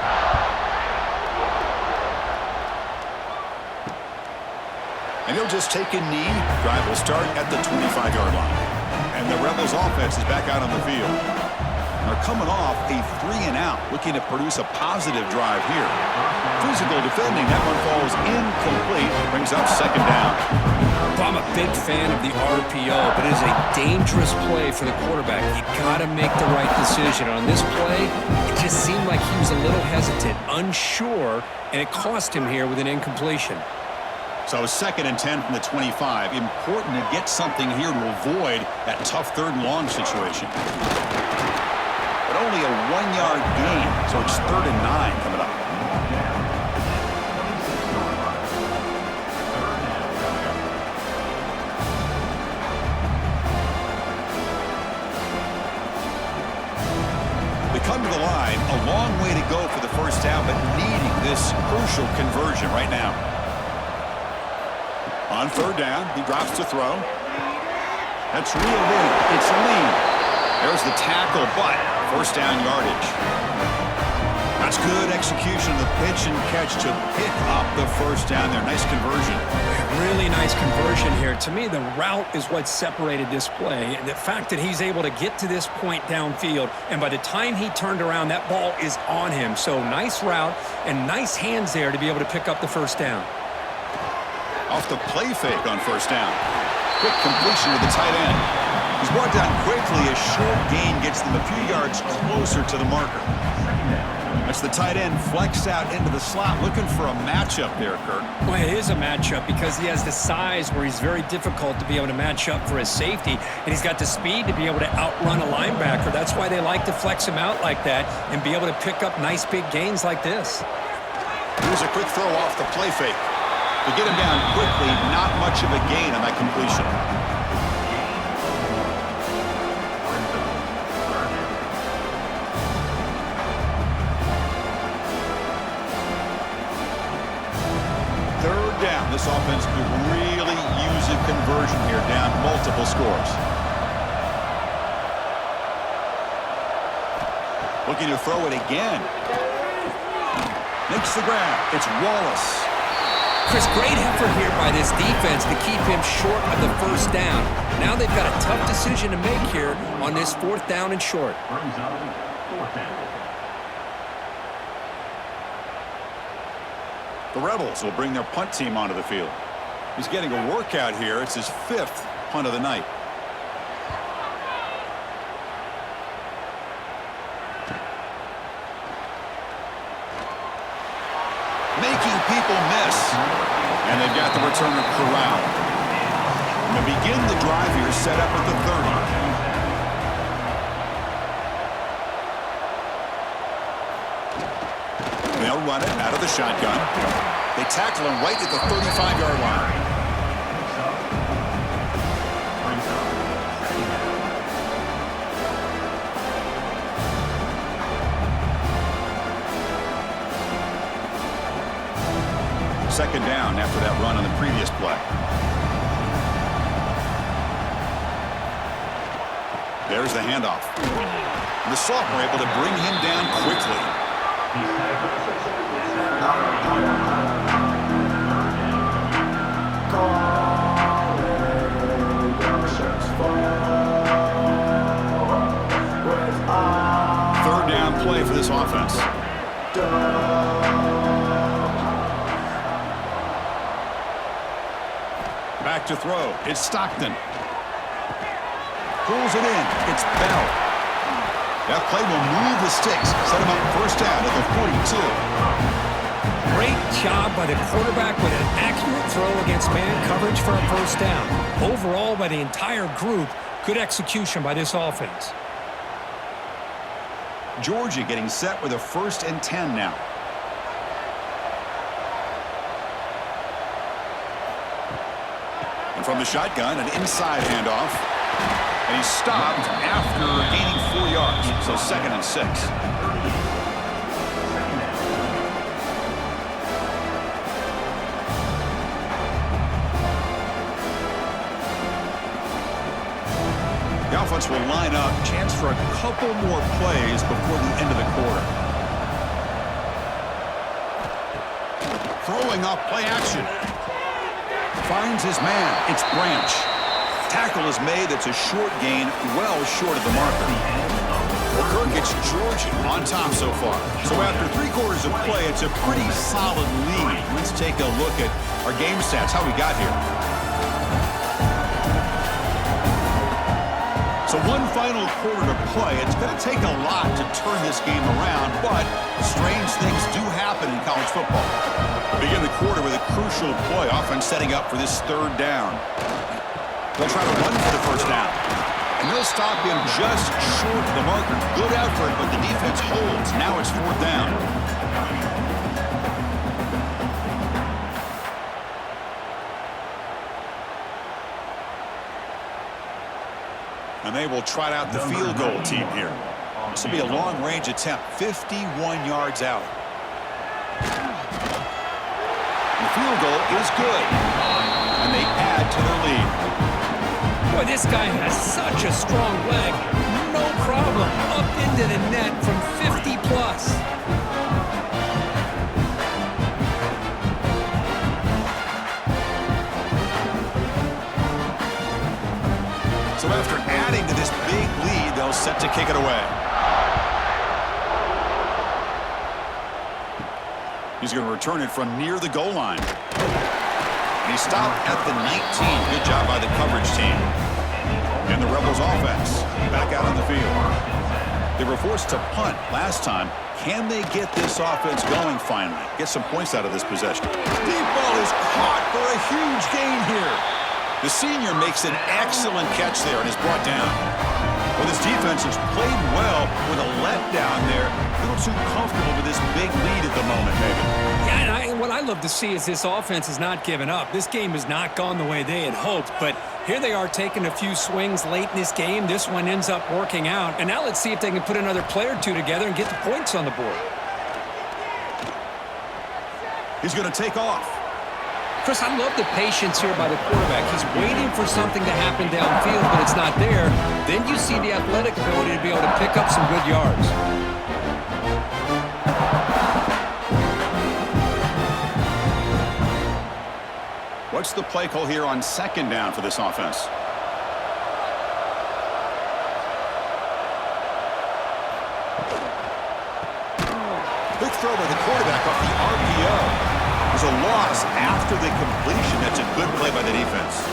And he'll just take a knee. Drive will start at the 25-yard line. And the Rebels offense is back out on the field. They're coming off a 3-and-out, looking to produce a positive drive here. Physical defending. That one falls incomplete. Brings up 2nd down. Well, I'm a big fan of the RPO, but it is a dangerous play for the quarterback. You got to make the right decision. On this play, it just seemed like he was a little hesitant, unsure, and it cost him here with an incompletion. So 2nd and 10 from the 25. Important to get something here to avoid that tough 3rd and long situation. But only a 1-yard gain, so it's 3rd and 9 coming up. They come to the line, a long way to go for the 1st down, but needing this crucial conversion right now. On 3rd down, he drops to throw. That's real lead. It's lead. There's the tackle, but 1st down yardage. That's good execution of the pitch and catch to pick up the 1st down there. Nice conversion. Really nice conversion here. To me, the route is what separated this play. And the fact that he's able to get to this point downfield, and by the time he turned around, that ball is on him. So nice route and nice hands there to be able to pick up the 1st down. Off the play fake on 1st down. Quick completion to the tight end. He's brought down quickly. A short gain gets them a few yards closer to the marker. That's the tight end flexed out into the slot, looking for a matchup there, Kirk. Well, it is a matchup because he has the size where he's very difficult to be able to match up for his safety, and he's got the speed to be able to outrun a linebacker. That's why they like to flex him out like that and be able to pick up nice big gains like this. Here's a quick throw off the play fake. To get him down quickly, not much of a gain on that completion. Third down. This offense could really use a conversion here, down multiple scores. Looking to throw it again. Makes the grab. It's Wallace. Chris, great effort here by this defense to keep him short of the 1st down. Now they've got a tough decision to make here on this 4th down and short. The Rebels will bring their punt team onto the field. He's getting a workout here. It's his 5th punt of the night. And they've got the returner corralled. And to begin the drive here, set up at the 30. They'll run it out of the shotgun. They tackle him right at the 35-yard line. Second down after that run on the previous play. There's the handoff. And the sophomore able to bring him down quickly. Third down play for this offense. Back to throw. It's Stockton. Pulls it in. It's Bell. That play will move the sticks. Set him up first down at the 42. Great job by the quarterback with an accurate throw against man coverage for a first down. Overall, by the entire group, good execution by this offense. Georgia getting set with a 1st and 10 now. And from the shotgun, an inside handoff. And he's stopped after gaining 4 yards. So 2nd and 6. The offense will line up. Chance for a couple more plays before the end of the quarter. Throwing off play action. Finds his man. It's Branch. Tackle is made. That's a short gain, well short of the marker. Well, Kirk, it's Georgia on top so far. So after 3 quarters of play, it's a pretty solid lead. Let's take a look at our game stats, how we got here. So one final quarter to play. It's going to take a lot to turn this game around, but strange things do happen in college football. Begin the quarter with a crucial play, offense setting up for this 3rd down. They'll try to run for the first down. And they'll stop him just short of the marker. Good effort, but the defense holds. Now it's 4th down. And they will trot out the field goal team here. This will be a long-range attempt, 51 yards out. The field goal is good. And they add to their lead. Boy, this guy has such a strong leg. No problem. Up into the net from 50 plus. So after adding to this big lead, they'll set to kick it away. He's going to return it from near the goal line. And he stopped at the 19. Good job by the coverage team. And the Rebels offense back out on the field. They were forced to punt last time. Can they get this offense going finally? Get some points out of this possession. Deep ball is caught for a huge gain here. The senior makes an excellent catch there and is brought down. Well, this defense has played well with a letdown there. A little too comfortable with this big lead at the moment, maybe. Yeah, and what I love to see is this offense has not given up. This game has not gone the way they had hoped, but here they are taking a few swings late in this game. This one ends up working out, and now let's see if they can put another play or two together and get the points on the board. He's going to take off. Chris, I love the patience here by the quarterback. He's waiting for something to happen downfield, but it's not there. Then you see the athletic ability to be able to pick up some good yards. What's the play call here on 2nd down for this offense? Quick throw by the quarterback off the RPO. There's a loss after the completion. That's a good play by the defense.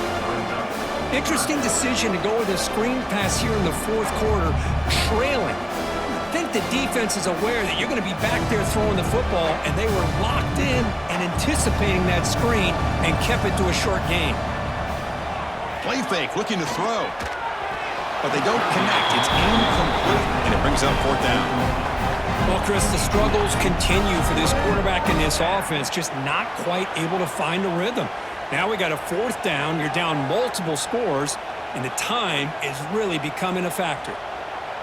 Interesting decision to go with a screen pass here in the 4th quarter, trailing. think the defense is aware that you're going to be back there throwing the football, and they were locked in and anticipating that screen and kept it to a short gain. Play fake, looking to throw. But they don't connect. It's incomplete, and it brings up fourth down. Well, Chris, the struggles continue for this quarterback in this offense, just not quite able to find the rhythm. Now we got a fourth down. You're down multiple scores, and the time is really becoming a factor.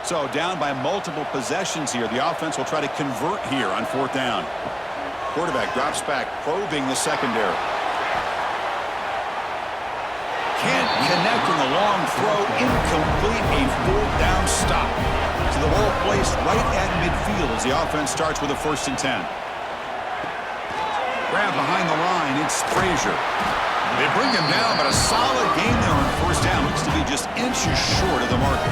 So down by multiple possessions here. The offense will try to convert here on fourth down. Quarterback drops back, probing the secondary. Can't connect on the long throw. Incomplete, a fourth down stop. So the ball placed right at midfield as the offense starts with a 1st and 10. Grab behind the line. It's Frazier. They bring him down, but a solid game there on 1st down. Looks to be just inches short of the marker.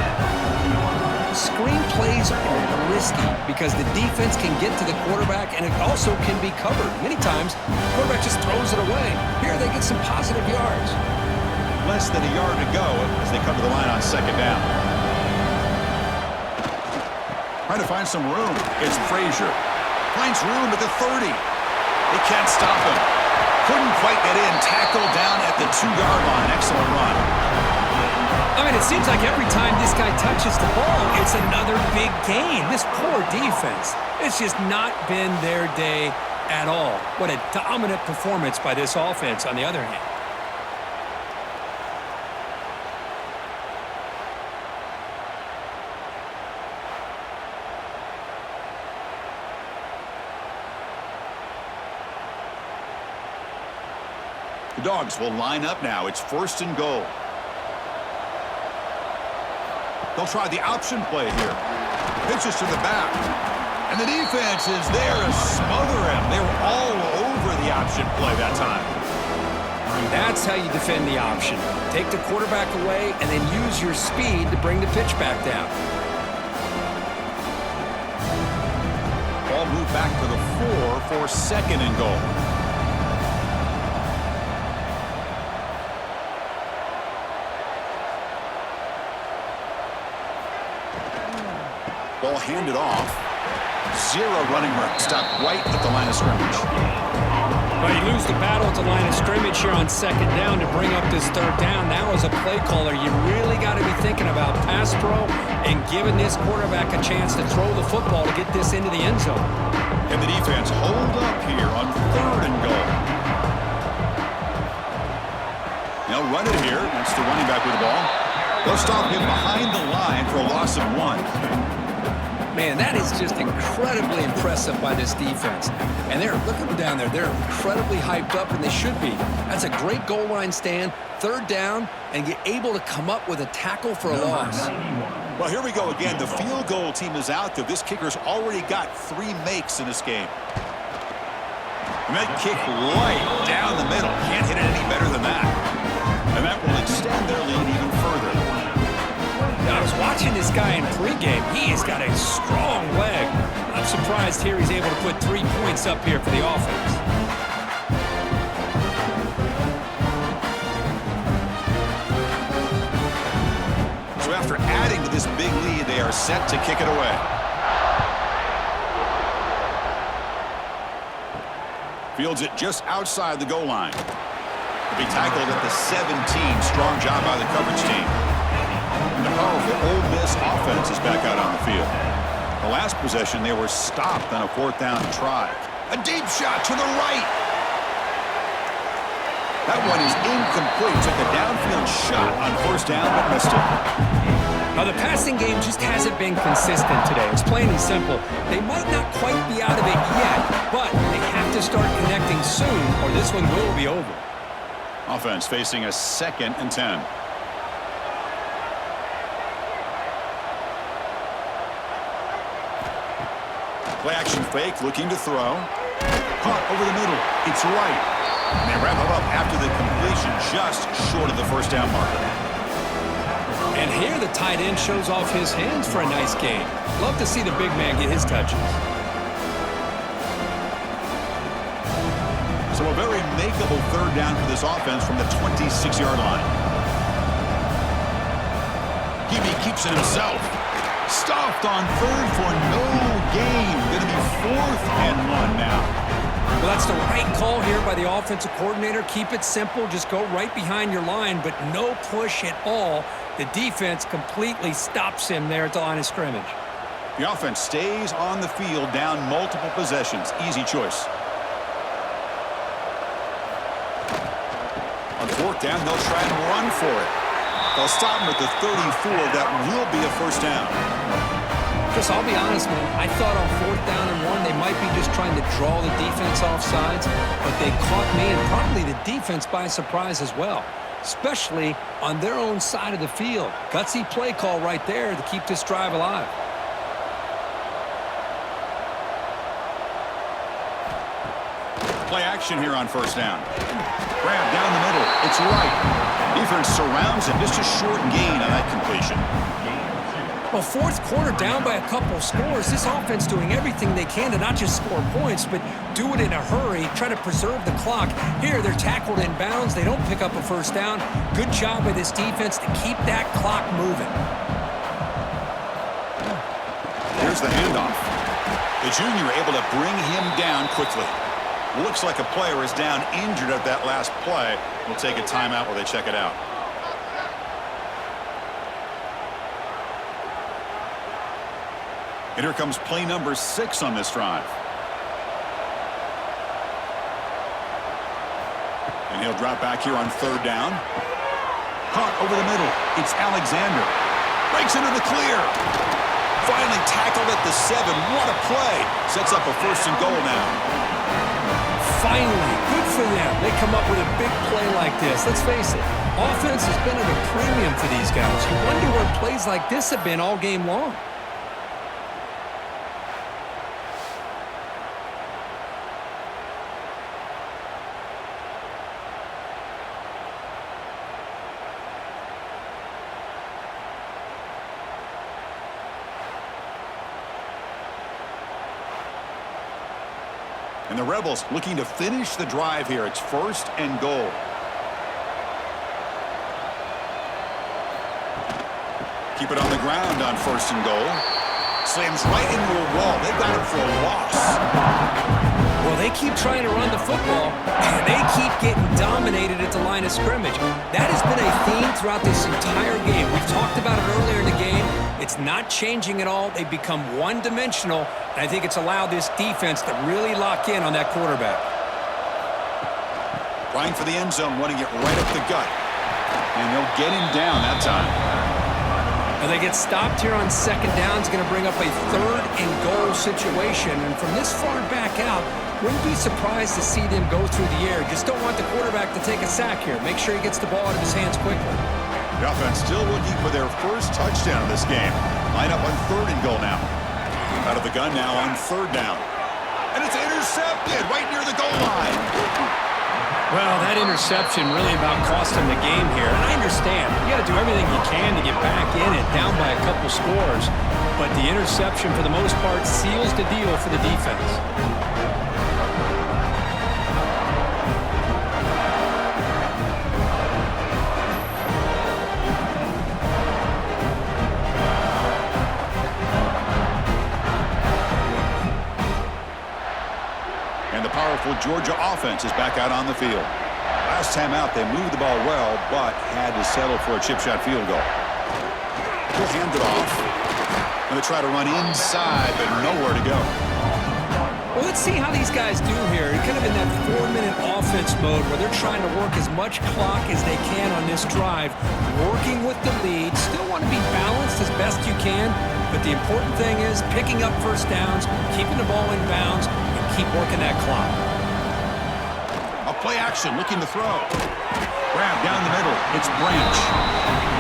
Screen plays are risky because the defense can get to the quarterback, and it also can be covered. Many times, the quarterback just throws it away. Here, they get some positive yards. Less than a yard to go as they come to the line on 2nd down. Trying to find some room. It's Frazier. Finds room at the 30. They can't stop him. Couldn't quite get in. Tackled down at the 2-yard line. Excellent run. I mean, it seems like every time this guy touches the ball, it's another big gain. This poor defense, it's just not been their day at all. What a dominant performance by this offense on the other hand. The Dogs will line up now. It's 1st and goal. They'll try the option play here. Pitches to the back. And the defense is there to smother him. They were all over the option play that time. That's how you defend the option. Take the quarterback away and then use your speed to bring the pitch back down. Ball moved back to the 4 for 2nd and goal. Ball handed off. 0 running room. Stopped right at the line of scrimmage. Well, you lose the battle at the line of scrimmage here on 2nd down to bring up this 3rd down. Now as a play caller, you really got to be thinking about pass pro and giving this quarterback a chance to throw the football to get this into the end zone. And the defense hold up here on 3rd and goal. They'll run it here. That's the running back with the ball. They'll stop him behind the line for a loss of 1. Man, that is just incredibly impressive by this defense. And look at them down there. They're incredibly hyped up, and they should be. That's a great goal line stand, 3rd down, and get able to come up with a tackle for a loss. Well, here we go again. The field goal team is out there. This kicker's already got 3 makes in this game. And that kick right down the middle. Can't hit it any better than that. And that will extend their lead even further. I was watching this guy in pregame. He has got a strong leg. I'm surprised here he's able to put 3 points up here for the offense. So after adding to this big lead, they are set to kick it away. Fields it just outside the goal line. To be tackled at the 17. Strong job by the coverage team. The powerful Ole Miss offense is back out on the field. The last possession, they were stopped on a 4th down try. A deep shot to the right. That one is incomplete. Took a downfield shot on 1st down, but missed it. Now, the passing game just hasn't been consistent today. It's plain and simple. They might not quite be out of it yet, but they have to start connecting soon, or this one will be over. Offense facing a 2nd and 10. Play action fake, looking to throw. Caught over the middle. It's right. And they wrap it up after the completion, just short of the 1st down marker. And here the tight end shows off his hands for a nice gain. Love to see the big man get his touches. So a very makeable 3rd down for this offense from the 26-yard line. He keeps it himself. Stuffed on third for no gain. Going to be 4th and 1 now. Well, that's the right call here by the offensive coordinator. Keep it simple. Just go right behind your line, but no push at all. The defense completely stops him there at the line of scrimmage. The offense stays on the field down multiple possessions. Easy choice. On 4th down, they'll try and run for it. They'll stop him at the 34. That will be a 1st down. Chris, I'll be honest, man. I thought on 4th down and 1, they might be just trying to draw the defense off sides, but they caught me and probably the defense by surprise as well, especially on their own side of the field. Gutsy play call right there to keep this drive alive. Play action here on 1st down. Grab down the middle. It's right. Defense surrounds him. Just a short gain on that completion. Well, 4th quarter down by a couple scores. This offense doing everything they can to not just score points, but do it in a hurry, try to preserve the clock. Here, they're tackled in bounds. They don't pick up a 1st down. Good job by this defense to keep that clock moving. Here's the handoff. The junior able to bring him down quickly. Looks like a player is down injured at that last play. We'll take a timeout while they check it out. And here comes play number 6 on this drive. And he'll drop back here on 3rd down. Caught over the middle. It's Alexander. Breaks into the clear. Finally tackled at the 7. What a play. Sets up a 1st and goal now. Finally, good for them. They come up with a big play like this. Let's face it, offense has been at a premium for these guys. You wonder where plays like this have been all game long. And the Rebels looking to finish the drive here. It's 1st and goal. Keep it on the ground on 1st and goal. Slams right into a wall. They've got it for a loss. Well, they keep trying to run the football, and they keep getting dominated at the line of scrimmage. That has been a theme throughout this entire game. We've talked about it earlier in the game. It's not changing at all. They've become one-dimensional, and I think it's allowed this defense to really lock in on that quarterback. Trying for the end zone, wanting it right up the gut. And they'll get him down that time. Now they get stopped here on 2nd down. It's going to bring up a 3rd and goal situation. And from this far back out, wouldn't be surprised to see them go through the air. Just don't want the quarterback to take a sack here. Make sure he gets the ball out of his hands quickly. The offense still looking for their 1st touchdown in this game. Line up on 3rd and goal now. Out of the gun now on 3rd down. And it's intercepted right near the goal line. Well, that interception really about cost him the game here. And I understand. You got to do everything you can to get back in it, down by a couple scores. But the interception, for the most part, seals the deal for the defense. powerful Georgia offense is back out on the field. Last time out, they moved the ball well, but had to settle for a chip shot field goal. He'll hand it off. And they try to run inside, but nowhere to go. Well, let's see how these guys do here. They're kind of in that 4-minute offense mode where they're trying to work as much clock as they can on this drive, working with the lead. Still want to be balanced as best you can, but the important thing is picking up first downs, keeping the ball in bounds, and keep working that clock. A play action, looking to throw. Grab down the middle. It's Branch.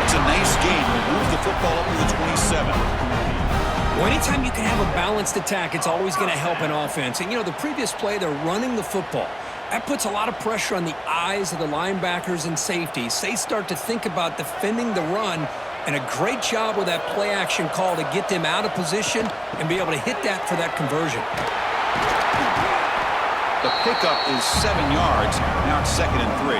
It's a nice game. We'll move the football up to the 27. Well, anytime you can have a balanced attack, it's always going to help an offense. And, you know, the previous play, they're running the football. That puts a lot of pressure on the eyes of the linebackers and safeties. They start to think about defending the run, and a great job with that play action call to get them out of position and be able to hit that for that conversion. The pickup is 7 yards. Now it's 2nd and 3.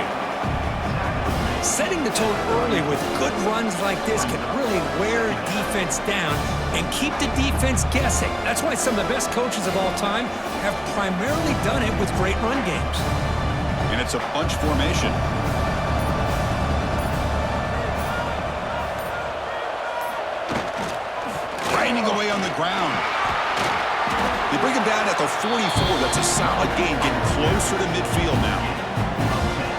Setting the tone early with good runs like this can really wear defense down and keep the defense guessing. That's why some of the best coaches of all time have primarily done it with great run games. And it's a bunch formation. Grinding away on the ground. They bring him down at the 44. That's a solid gain, getting closer to midfield now.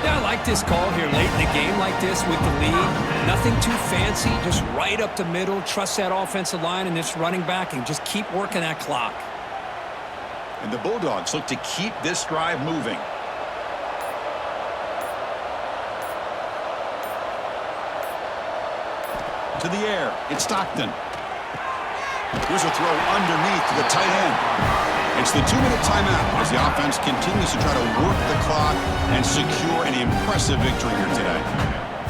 Yeah, I like this call here late in the game like this with the lead. Nothing too fancy, just right up the middle. Trust that offensive line and this running back and just keep working that clock. And the Bulldogs look to keep this drive moving. To the air, it's Stockton. Here's a throw underneath to the tight end. It's the 2-minute timeout as the offense continues to try to work the clock and secure an impressive victory here today.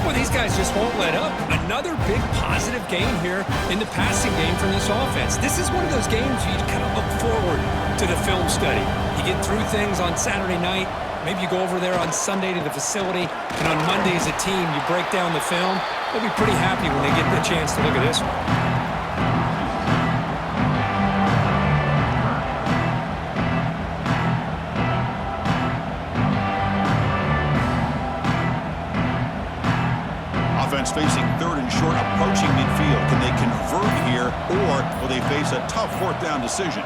Well, these guys just won't let up. Another big positive game here in the passing game from this offense. This is one of those games you kind of look forward to the film study. You get through things on Saturday night. Maybe you go over there on Sunday to the facility, and on Monday as a team, you break down the film. They'll be pretty happy when they get the chance to look at this one. Offense facing third and short, approaching midfield. Can they convert here, or will they face a tough fourth down decision?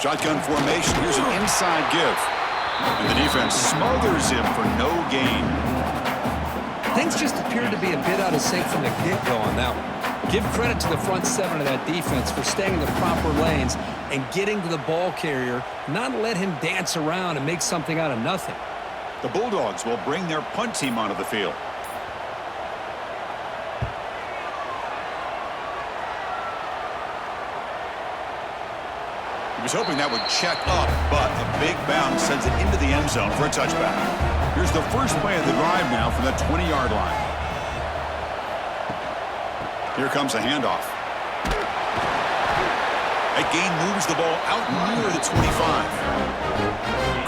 Shotgun formation. Here's an inside give. And the defense smothers him for no gain. Things just appeared to be a bit out of sync from the get-go on that one. Give credit to the front seven of that defense for staying in the proper lanes and getting to the ball carrier, not let him dance around and make something out of nothing. The Bulldogs will bring their punt team onto the field. He was hoping that would check up, but a big bounce sends it into the end zone for a touchback. Here's the first play of the drive now from the 20-yard line. Here comes a handoff. That gain moves the ball out near the 25.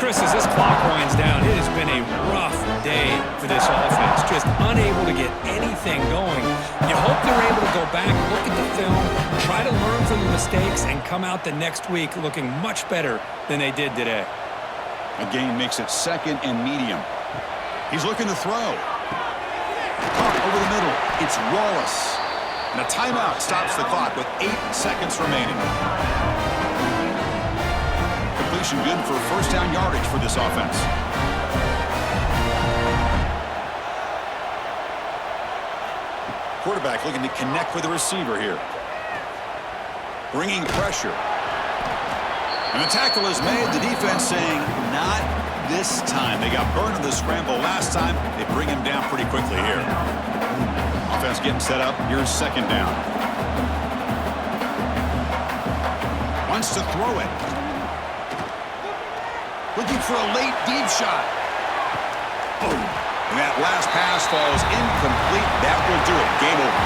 Chris, as this clock winds down, it has been a rough day for this offense. Just unable to get anything going. You hope they're able to go back, look at the film, try to learn from the mistakes, and come out the next week looking much better than they did today. A gain makes it second and medium. He's looking to throw. Caught over the middle. It's Wallace. And a timeout stops the clock with 8 seconds remaining. Completion good for first down yardage for this offense. Quarterback looking to connect with the receiver here. Bringing pressure. And the tackle is made. The defense saying, not this time. They got burned in the scramble last time. They bring him down pretty quickly here. Offense getting set up. Here's second down. Wants to throw it. Looking for a late deep shot. Boom. And that last pass falls incomplete. That will do it. Game over.